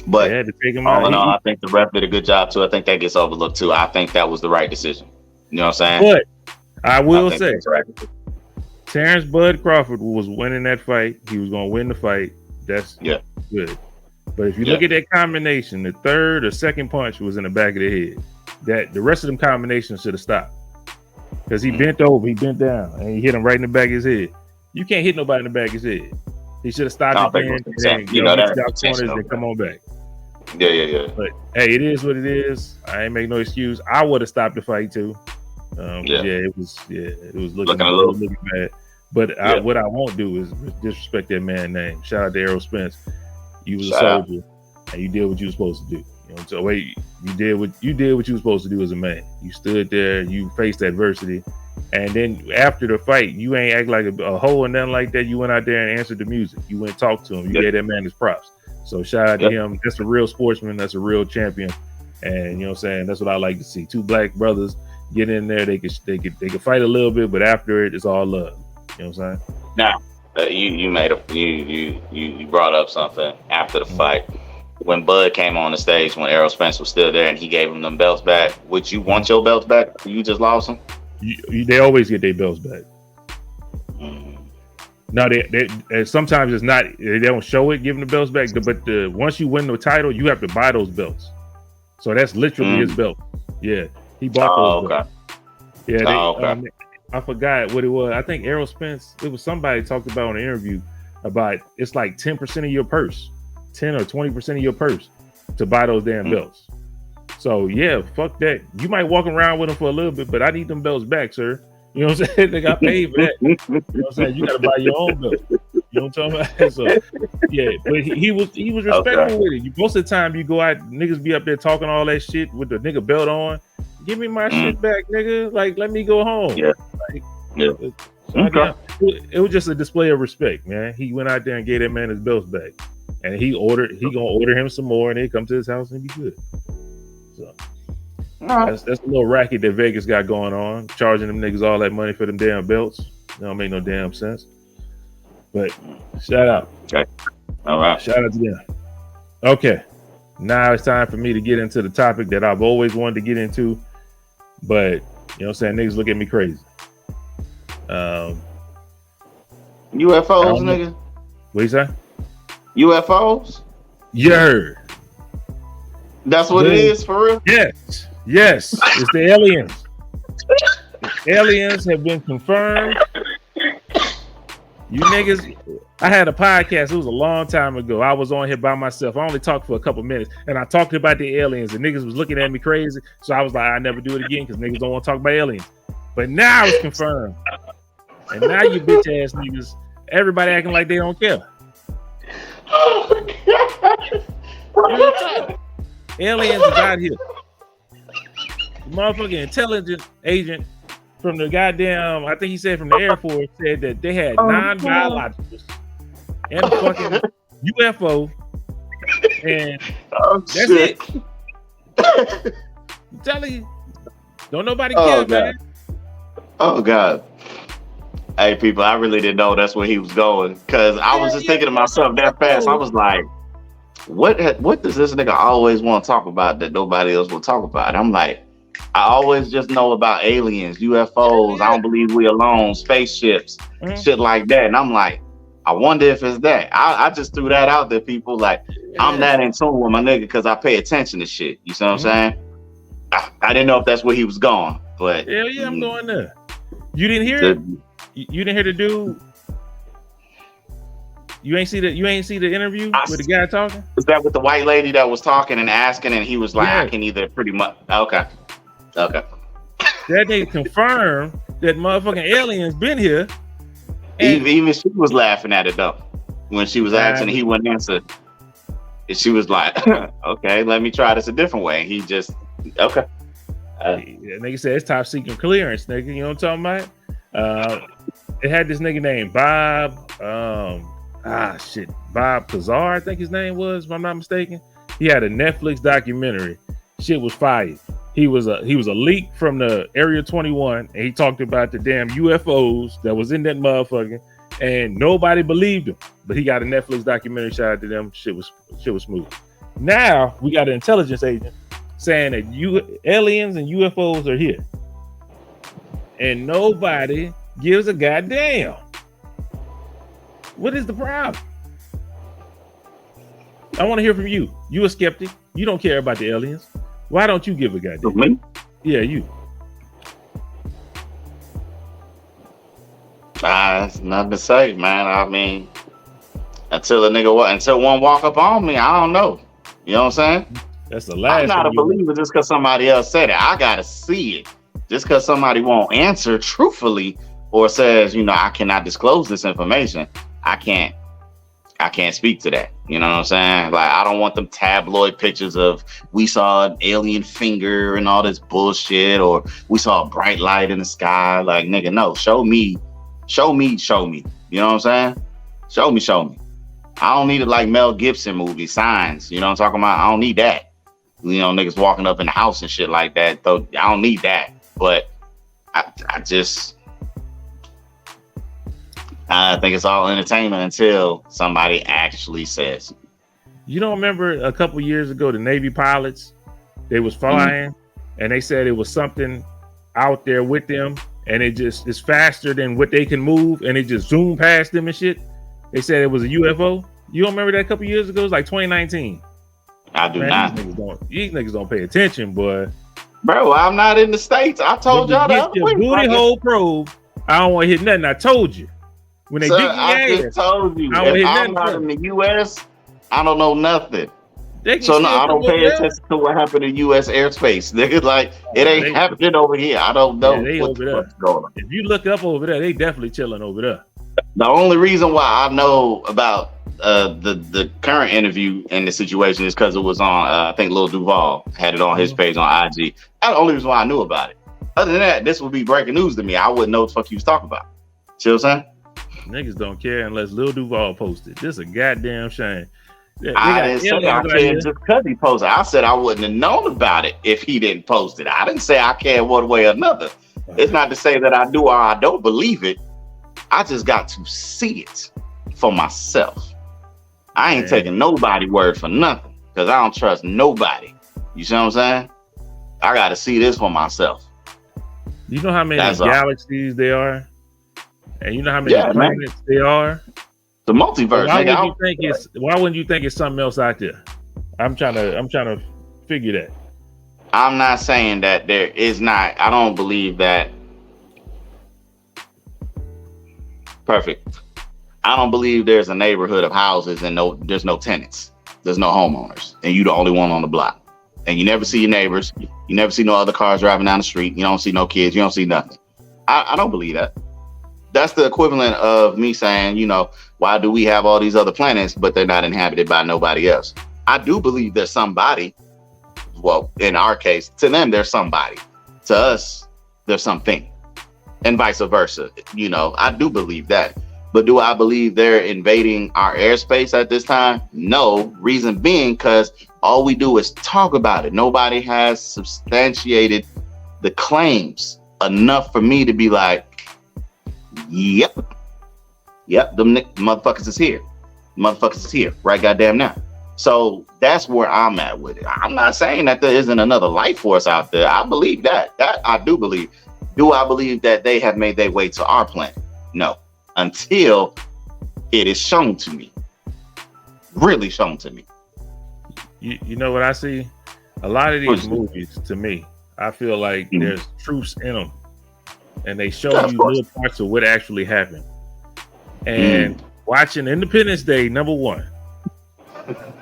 But had to take him all in all, I think the ref did a good job too. I think that gets overlooked too. I think that was the right decision. You know what I'm saying? But I will say, Terrence Bud Crawford was winning that fight. He was going to win the fight. That's good. But if you look at that combination, the third or second punch was in the back of the head. That the rest of them combinations should have stopped. Because he bent over, he bent down, and he hit him right in the back of his head. You can't hit nobody in the back of his head. He should have stopped it and come on back. Yeah. But hey, it is what it is. I ain't make no excuse. I would have stopped the fight too. It was looking a little bad. But what I won't do is disrespect that man's name. Shout out to Errol Spence. You was a soldier, and you did what you were supposed to do. You know, so you did what you were supposed to do as a man. You stood there, you faced adversity, and then after the fight, you ain't act like a hoe and nothing like that. You went out there and answered the music. You went and talked to him. You gave that man his props. So shout out to him. That's a real sportsman. That's a real champion. And you know what I'm saying? That's what I like to see. 2 black brothers get in there. They could fight a little bit, but after it's all love. You know what I'm saying? Now, you brought up something after the fight. When Bud came on the stage, when Errol Spence was still there and he gave him them belts back, would you want your belts back? You just lost them? They always get their belts back. No, they sometimes it's not. They don't show it, giving the belts back. But once you win the title, you have to buy those belts. So that's literally his belt. Yeah, he bought those belts. Yeah, I forgot what it was. I think Errol Spence. It was somebody talked about in an interview about it's like 10% of your purse, 10 or 20% of your purse to buy those damn belts. So yeah, fuck that. You might walk around with them for a little bit, but I need them belts back, sir. You know what I'm saying? They got paid for that. You know what I'm saying? You got to buy your own belt. You know what I'm talking about? So, yeah, but he was respectful with it. Most of the time you go out, niggas be up there talking all that shit with the nigga belt on. Give me my shit back, nigga. Like, let me go home. Yeah. Like, Okay. It was just a display of respect, man. He went out there and gave that man his belts back. And he gonna order him some more, and they come to his house and be good. So that's a little racket that Vegas got going on, charging them niggas all that money for them damn belts. That don't make no damn sense. But shout out. Okay. All right. Shout out to them. Okay. Now it's time for me to get into the topic that I've always wanted to get into, but you know what I'm saying, niggas look at me crazy. UFOs, nigga. What you say? UFOs? You heard. That's what it is for real? Yes. It's the aliens. The aliens have been confirmed. You niggas, I had a podcast. It was a long time ago. I was on here by myself. I only talked for a couple minutes, and I talked about the aliens, and niggas was looking at me crazy. So I was like, I never do it again because niggas don't want to talk about aliens. But now it's confirmed. And now you bitch ass niggas, everybody acting like they don't care. Oh my God. Aliens is out here. The motherfucking intelligence agent from the goddamn, I think he said from the Air Force, said that they had non-biologicals and a fucking UFO. And that's shit. it. I'm telling you. Don't nobody care, man. Oh God. Hey people, I really didn't know that's where he was going. Cause I was just thinking to myself that fast. I was like, what does this nigga always want to talk about that nobody else will talk about? I'm like, I always just know about aliens, UFOs. I don't believe we alone, spaceships, shit like that. And I'm like, I wonder if it's that. I just threw that out there, people. Like, I'm that in tune with my nigga because I pay attention to shit. You see what I'm saying? I didn't know if that's where he was going, but hell yeah, I'm going there. You didn't hear it? You didn't hear the dude? You ain't see the interview with the guy talking? Was that with the white lady that was talking and asking, and he was like, I can either pretty much okay. That nigga confirmed that motherfucking aliens been here. Even she was laughing at it though. When she was asking, he wouldn't answer. And she was like, okay, let me try this a different way. And he just, okay. Nigga said it's top secret clearance, nigga. You know what I'm talking about? It had this nigga named Bob. Bob Kazar, I think his name was, if I'm not mistaken. He had a Netflix documentary. Shit was fire. He was a leak from the Area 21, and he talked about the damn UFOs that was in that motherfucker, and nobody believed him. But he got a Netflix documentary. Shout out to them. Shit was smooth. Now we got an intelligence agent saying that aliens and UFOs are here, and nobody gives a goddamn. What is the problem? I want to hear from you. You a skeptic. You don't care about the aliens. Why don't you give a goddamn? Me? Yeah, you. It's nothing to say, man. I mean, until one walk up on me, I don't know. You know what I'm saying? That's the last. I'm not a believer just because somebody else said it. I gotta see it. Just because somebody won't answer truthfully or says, I cannot disclose this information, I can't speak to that. You know what I'm saying? Like, I don't want them tabloid pictures of we saw an alien finger and all this bullshit, or we saw a bright light in the sky. Like, nigga, no, show me. You know what I'm saying? Show me. I don't need it like Mel Gibson movie, Signs. You know what I'm talking about? I don't need that. Niggas walking up in the house and shit like that. Though I don't need that. But I think it's all entertainment until somebody actually says. You don't remember a couple years ago, the Navy pilots, they was flying and they said it was something out there with them and it just is faster than what they can move and it just zoomed past them and shit. They said it was a UFO. You don't remember that a couple years ago? It was like 2019. I do not. These niggas don't pay attention, boy. Bro, I'm not in the States. I told y'all that. Your booty hole probe. I don't want to hit nothing. I told you. When they I just told you. If I'm not in the U.S., I don't know nothing. They can So no, still I come don't over pay there. attention to what happened in U.S. airspace. Nigga, like it ain't happening over here. I don't know they what's over there. going on. If you look up over there, they definitely chilling over there. The only reason why I know about the current interview and the situation is because it was on. I think Lil Duval had it on his page on IG. That's the only reason why I knew about it. Other than that, this would be breaking news to me. I wouldn't know what the fuck he was talking about. See what I'm saying? Niggas don't care unless Lil Duval posted. This is a goddamn shame. I didn't say I cared just because he posted. I said I wouldn't have known about it if he didn't post it. I didn't say I cared one way or another. It's not to say that I do or I don't believe it. I just got to see it for myself. I ain't taking nobody word for nothing because I don't trust nobody. You see what I'm saying? I got to see this for myself. You know how many galaxies there are? And you know how many planets there are? The multiverse. Why wouldn't you think it's something else out there? I'm trying to figure that. I'm not saying that there is not. I don't believe that. Perfect. I don't believe there's a neighborhood of houses and there's no tenants. There's no homeowners, and you the only one on the block. And you never see your neighbors. You never see no other cars driving down the street. You don't see no kids. You don't see nothing. I don't believe that. That's the equivalent of me saying, you know, why do we have all these other planets, but they're not inhabited by nobody else? I do believe there's somebody. Well, in our case, to them, there's somebody. To us, there's something. And vice versa. You know, I do believe that. But do I believe they're invading our airspace at this time? No. Reason being, because all we do is talk about it. Nobody has substantiated the claims enough for me to be like, Yep, them motherfuckers is here. Motherfuckers is here right goddamn now. So that's where I'm at with it. I'm not saying that there isn't another life force out there. I believe that. That I do believe. Do I believe that they have made their way to our planet? No. Until it is shown to me. Really shown to me. You know what I see? A lot of these movies, to me, I feel like there's truths in them. And they show you little parts of what actually happened. And watching Independence Day, #1,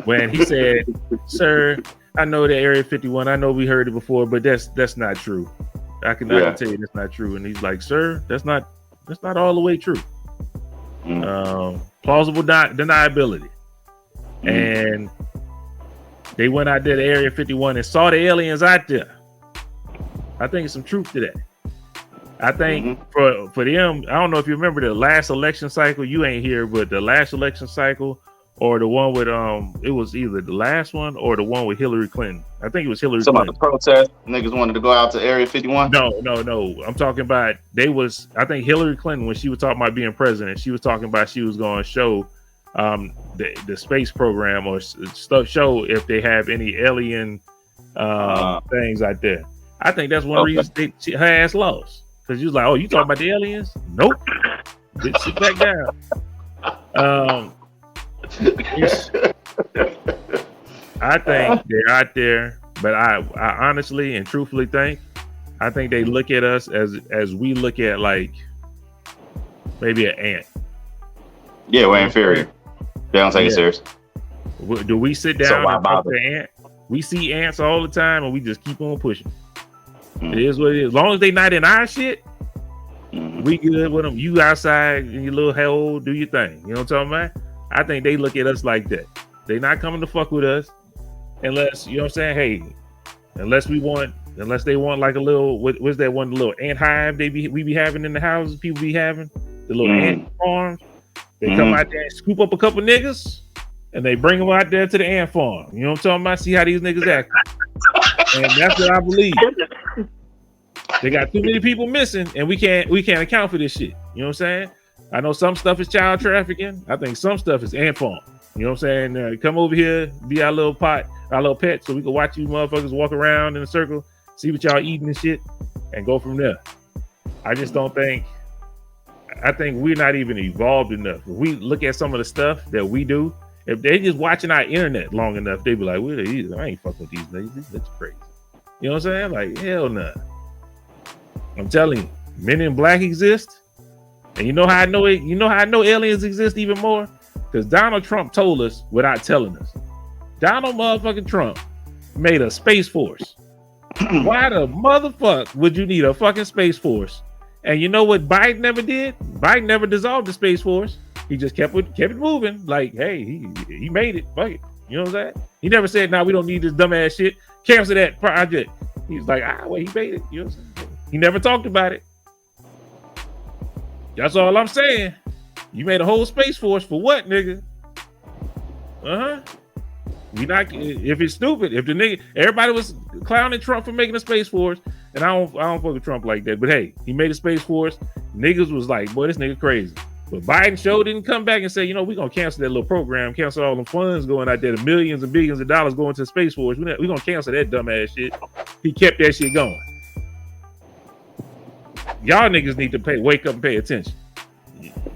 when he said, "Sir, I know the Area 51. I know we heard it before, but that's not true. I can tell you that's not true." And he's like, "Sir, that's not all the way true. Plausible deniability." And they went out there to Area 51 and saw the aliens out there. I think there's some truth to that. I think for them, I don't know if you remember the last election cycle. You ain't here, but the last election cycle, or the one with it was either the last one or the one with Hillary Clinton. I think it was Hillary Clinton. About the protest, niggas wanted to go out to Area 51. No. I'm talking about I think Hillary Clinton, when she was talking about being president, she was talking about she was going to show the space program or show if they have any alien things out there. I think that's one reason her ass lost. Because you was like, "Oh, you talking about the aliens?" Nope. Sit back down. I think they're out there, but I honestly and truthfully think they look at us as we look at like maybe an ant. Yeah, we're inferior. They don't take it serious. Do we sit down and talk to an ant? We see ants all the time, and we just keep on pushing. It is what it is. As long as they not in our shit, we good with them. You outside in your little hole, do your thing. You know what I'm talking about? I think they look at us like that. They not coming to fuck with us unless, you know what I'm saying? Hey, unless they want like a little, what's that one little ant hive we be having in the houses, people be having, the little ant farms. They come out there and scoop up a couple niggas and they bring them out there to the ant farm. You know what I'm talking about? See how these niggas act. And that's what I believe. They got too many people missing, and we can't account for this shit. You know what I'm saying? I know some stuff is child trafficking. I think some stuff is ant farm. You know what I'm saying? Come over here, be our little pet, so we can watch you motherfuckers walk around in a circle, see what y'all eating and shit, and go from there. I just don't think. I think we're not even evolved enough. If we look at some of the stuff that we do, if they just watching our internet long enough, they be like, "What are these? I ain't fucking with these niggas. These niggas crazy." You know what I'm saying? Like, hell nah. I'm telling you, Men in Black exist. And you know how I know it? You know how I know aliens exist even more? Because Donald Trump told us without telling us. Donald motherfucking Trump made a Space Force. Why the motherfucker would you need a fucking Space Force? And you know what Biden never did? Biden never dissolved the Space Force. He just kept it moving. Like, hey, he made it. Fuck it. You know what I'm saying? He never said, "Nah, we don't need this dumbass shit. Cancel that project." He's like, well, he made it. You know what I'm saying? He never talked about it. That's all I'm saying. You made a whole Space Force for what, nigga? We not if it's stupid. If the nigga, everybody was clowning Trump for making a Space Force, and I don't fuck with Trump like that. But hey, he made a Space Force. Niggas was like, boy, this nigga crazy. But Biden sure didn't come back and say, you know, we're gonna cancel that little program, cancel all the funds going out there, the millions and billions of dollars going to the Space Force. We're gonna cancel that dumbass shit. He kept that shit going. Y'all niggas need to wake up and pay attention.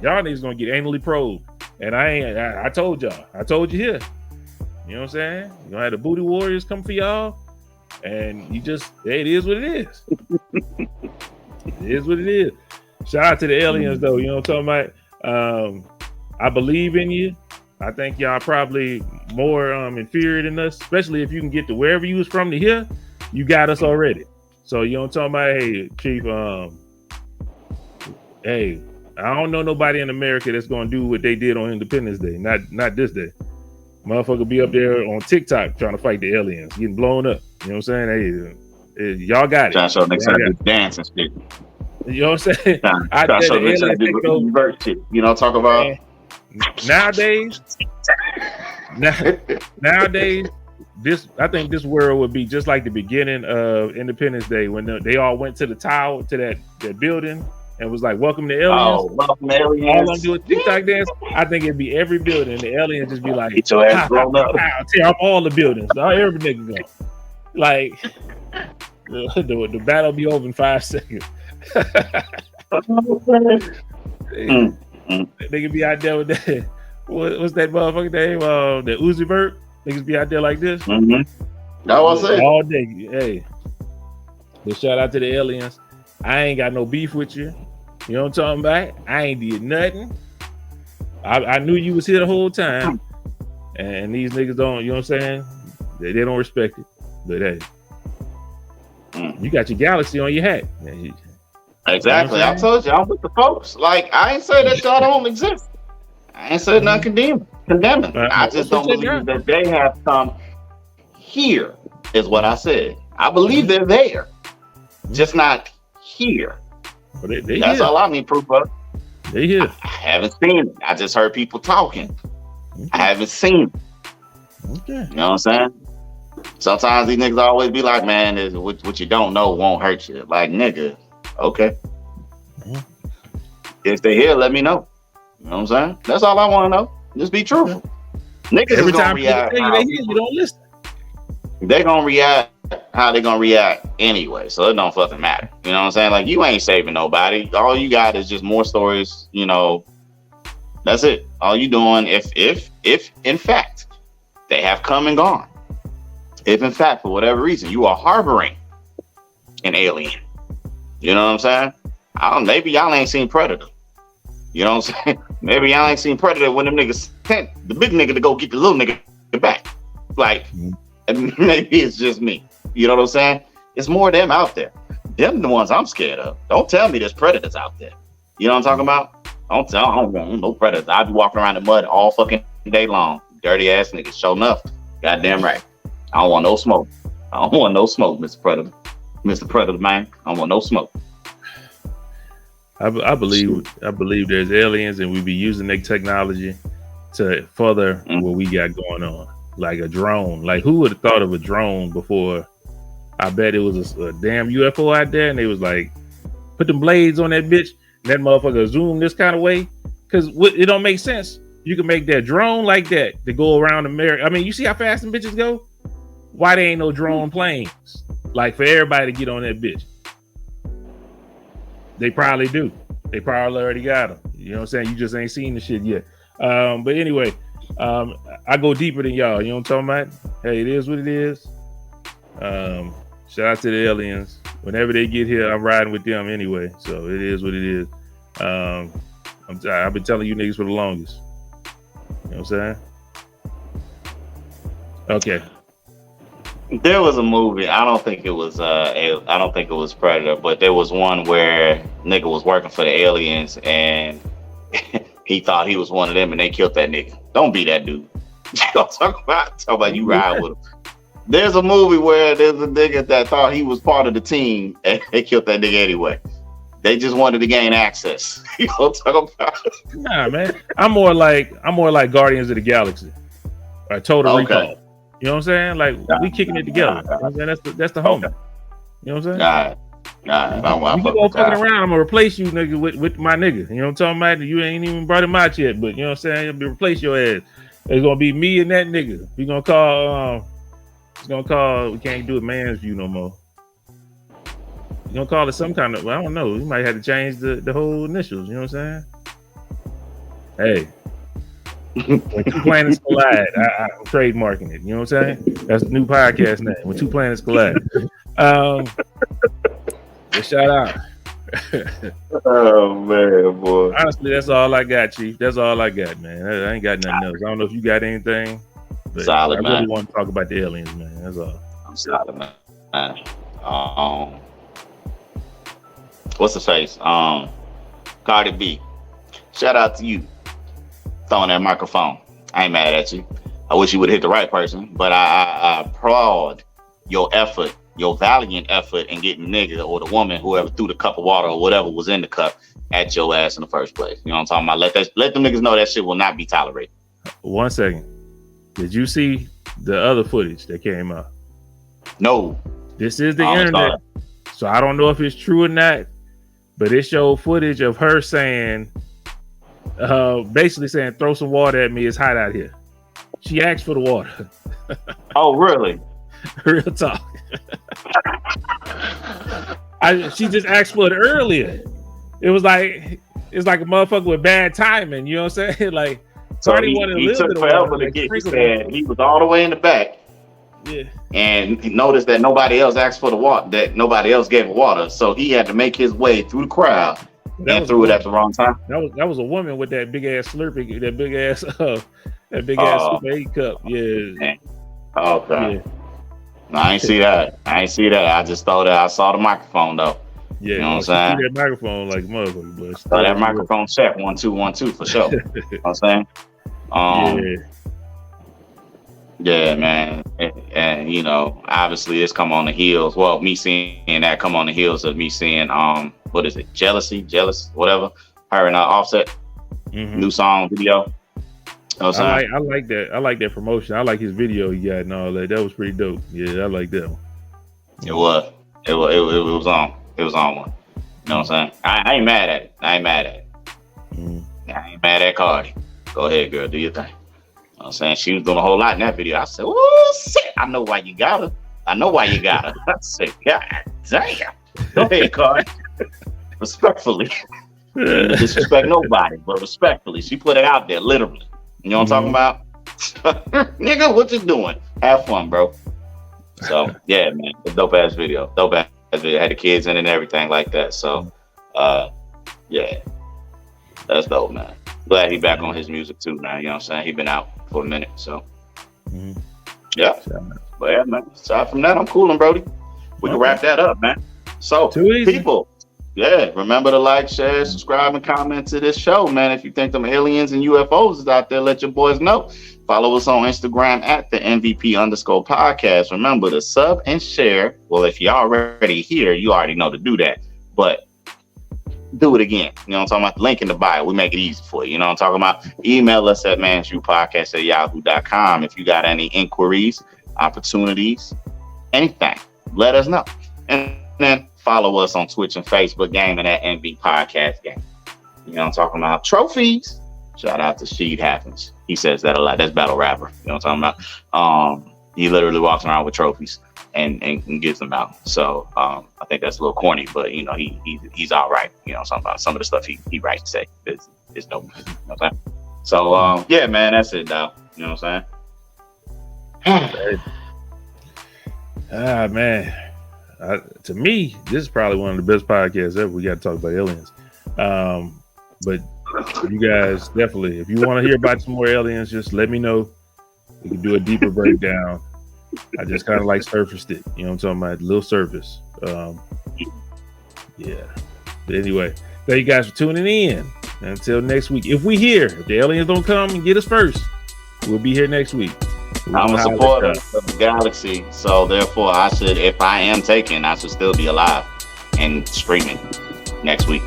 Y'all niggas gonna get anally probed. And I told y'all. I told you here. You know what I'm saying? You're gonna have the booty warriors come for y'all. And you just, it is what it is. It is what it is. Shout out to the aliens though. You know what I'm talking about? I believe in you. I think y'all probably more inferior than us, especially if you can get to wherever you was from to here. You got us already. So you know what I'm talking about? Hey, Chief, hey, I don't know nobody in America that's gonna do what they did on Independence Day. Not this day. Motherfucker be up there on TikTok trying to fight the aliens, getting blown up. You know what I'm saying? Hey, y'all got it. Trying to show next time to dance and shit. You know what I'm saying? Trying to show next time to convert shit. You know what I'm talking about? Nowadays, I think this world would be just like the beginning of Independence Day when they all went to the tower, to that building, and was like, "Welcome to aliens." Oh, welcome to aliens. All I'm doing TikTok dance. I think it'd be every building. The aliens just be like, "Get your ass blown up." Tear up all the buildings. Every nigga go. Like the battle be over in 5 seconds. Nigga be out there with that. What's that motherfucking name? The Uzi Vert. Niggas be out there like this. That was it. All day. Hey. But shout out to the aliens. I ain't got no beef with you. You know what I'm talking about? I ain't did nothing. I knew you was here the whole time. And these niggas don't, you know what I'm saying? They don't respect it. But hey, you got your galaxy on your hat. Exactly. I told you, I'm with the folks. Like, I ain't say that y'all don't exist. I ain't said nothing condemning. I just don't believe that they have come here, is what I said. I believe they're there, just not here. But that's all I need proof of. They here. I haven't seen it. I just heard people talking. Okay. I haven't seen it. Okay. You know what I'm saying? Sometimes these niggas always be like, man, what you don't know won't hurt you. Like, nigga, okay. If they here, let me know. You know what I'm saying? That's all I want to know. Just be truthful. Niggas every is gonna time react. they hear you don't listen. They're gonna react how they gonna react anyway, so it don't fucking matter. You know what I'm saying? Like, you ain't saving nobody. All you got is just more stories. You know, that's it. All you doing, if in fact they have come and gone, if in fact for whatever reason you are harboring an alien, you know what I'm saying? Maybe y'all ain't seen Predator. You know what I'm saying? Maybe y'all ain't seen Predator when them niggas sent the big nigga to go get the little nigga back. Like, maybe it's just me. You know what I'm saying? It's more of them out there. Them the ones I'm scared of. Don't tell me there's predators out there. You know what I'm talking about? I don't want no predators. I'll be walking around in the mud all fucking day long. Dirty ass niggas. Sure enough. Goddamn right. I don't want no smoke. I don't want no smoke, Mr. Predator. Mr. Predator, man. I don't want no smoke. I believe there's aliens and we be using their technology to further what we got going on. Like a drone. Like, who would have thought of a drone before? I bet it was a damn UFO out there and they was like, put them blades on that bitch and that motherfucker zoom this kind of way. Because it don't make sense. You can make that drone like that to go around America. I mean, you see how fast them bitches go? Why there ain't no drone planes? Like, for everybody to get on that bitch. They probably do. They probably already got them. You know what I'm saying? You just ain't seen the shit yet. But anyway, I go deeper than y'all. You know what I'm talking about? Hey, it is what it is. Shout out to the aliens. Whenever they get here, I'm riding with them anyway. So it is what it is. I've been telling you niggas for the longest. You know what I'm saying? Okay. There was a movie. I don't think it was I don't think it was Predator, but there was one where nigga was working for the aliens and he thought he was one of them and they killed that nigga. Don't be that dude. Talk about you ride with him. There's a movie where there's a nigga that thought he was part of the team and they killed that nigga anyway. They just wanted to gain access. You know what I'm talking about? Nah, man. I'm more like Guardians of the Galaxy. Or Total Recall. You know what I'm saying? Like we kicking it together. You know what I'm saying? That's the homie. You know what I'm saying? Nah, you keep on fucking around, I'm gonna replace you, nigga, with my nigga. You know what I'm talking about? You ain't even brought him out yet, but you know what I'm saying? He'll replace your ass. It's gonna be me and that nigga. We gonna call. We can't do it man's view no more. You gonna call it some kind of? Well, I don't know. You might have to change the whole initials. You know what I'm saying? Hey. When two planets collide, I'm trademarking it. You know what I'm saying? That's the new podcast name. When two planets collide. Shout out. Oh man, boy. Honestly, that's all I got, Chief. That's all I got, man. I ain't got nothing else. I don't know if you got anything. But solid, man. I really want to talk about the aliens, man. That's all. I'm solid, man. What's the face? Cardi B. Shout out to you. Throwing that microphone. I ain't mad at you. I wish you would hit the right person, but I applaud your effort, your valiant effort in getting the nigga or the woman, whoever threw the cup of water or whatever was in the cup at your ass in the first place. You know what I'm talking about? Let them niggas know that shit will not be tolerated. 1 second. Did you see the other footage that came out? No. This is the internet, so I don't know if it's true or not, but it showed footage of her saying, basically saying, throw some water at me, it's hot out here. She asked for the water. Oh, really? Real talk. She just asked for it earlier. It's like a motherfucker with bad timing, you know what I'm saying? Like, so he took forever to get, he said he was all the way in the back. Yeah. And he noticed that nobody else asked for the water, that nobody else gave water. So he had to make his way through the crowd. And threw it at the wrong time. That was a woman with that big ass Slurpee, that big ass Super 8 cup. Yeah. Okay. Yeah. No, I ain't see that. I just thought that I saw the microphone though. Yeah. You know what I'm saying? That microphone like motherfucker, but so that microphone check 1 2 1 2 for sure. You know what I'm saying? Yeah, man. And you know, obviously it's come on the heels. Well, me seeing that come on the heels of me seeing what is it? Jealous, whatever. Her and Offset, new song video. You know I like that. I like that promotion. I like his video he got and all that. That was pretty dope. Yeah, I like that one. It was on. It was on one. You know what I'm saying? I ain't mad at it. I ain't mad at Cardi. Go ahead, girl. Do your thing. You know what I'm saying? She was doing a whole lot in that video. I said, oh, shit. I know why you got her. I said, God damn. Go ahead, Cardi. Respectfully. Disrespect nobody, but respectfully. She put it out there, literally. You know what I'm talking about? Nigga, what you doing? Have fun, bro. So, yeah, man. Dope ass video. Had the kids in and everything like that. So, yeah. That's dope, man. Glad he back on his music too, man. You know what I'm saying? He been out for a minute, so. Yeah. But yeah, man. Aside from that, I'm coolin', Brody. We can wrap that up, man. So, people, yeah, remember to like, share, subscribe, and comment to this show, man. If you think them aliens and UFOs is out there, let your boys know. Follow us on Instagram at the MVP_podcast. Remember to sub and share. Well, if you're already here, you already know to do that. But do it again. You know what I'm talking about? The link in the bio. We make it easy for you. You know what I'm talking about? Email us at mansviewpodcast@yahoo.com. If you got any inquiries, opportunities, anything, let us know. And then follow us on Twitch and Facebook gaming at MV Podcast Gaming. You know what I'm talking about? Trophies. Shout out to Sheed Happens. He says that a lot. That's battle rapper. You know what I'm talking about? He literally walks around with trophies and gives them out. So I think that's a little corny, but you know, he's all right. You know what I'm talking about? Some of the stuff he writes to say is dope. You know what I'm saying? So yeah, man, that's it, though. You know what I'm saying? Man. To me, this is probably one of the best podcasts ever. We got to talk about aliens. But you guys definitely, if you want to hear about some more aliens, just let me know. We can do a deeper breakdown. I just kind of like surfaced it. You know what I'm talking about? A little surface. Yeah. But anyway, thank you guys for tuning in. Until next week. If the aliens don't come and get us first, we'll be here next week. I'm a supporter of the galaxy, so therefore if I am taken, I should still be alive and streaming next week.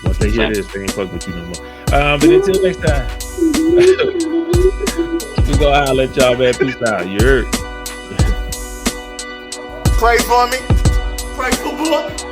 Once they hear this, they ain't fuck with you no more. But until next time, we go out. Let y'all, man. Peace out. You heard. Pray for me. Pray for boy.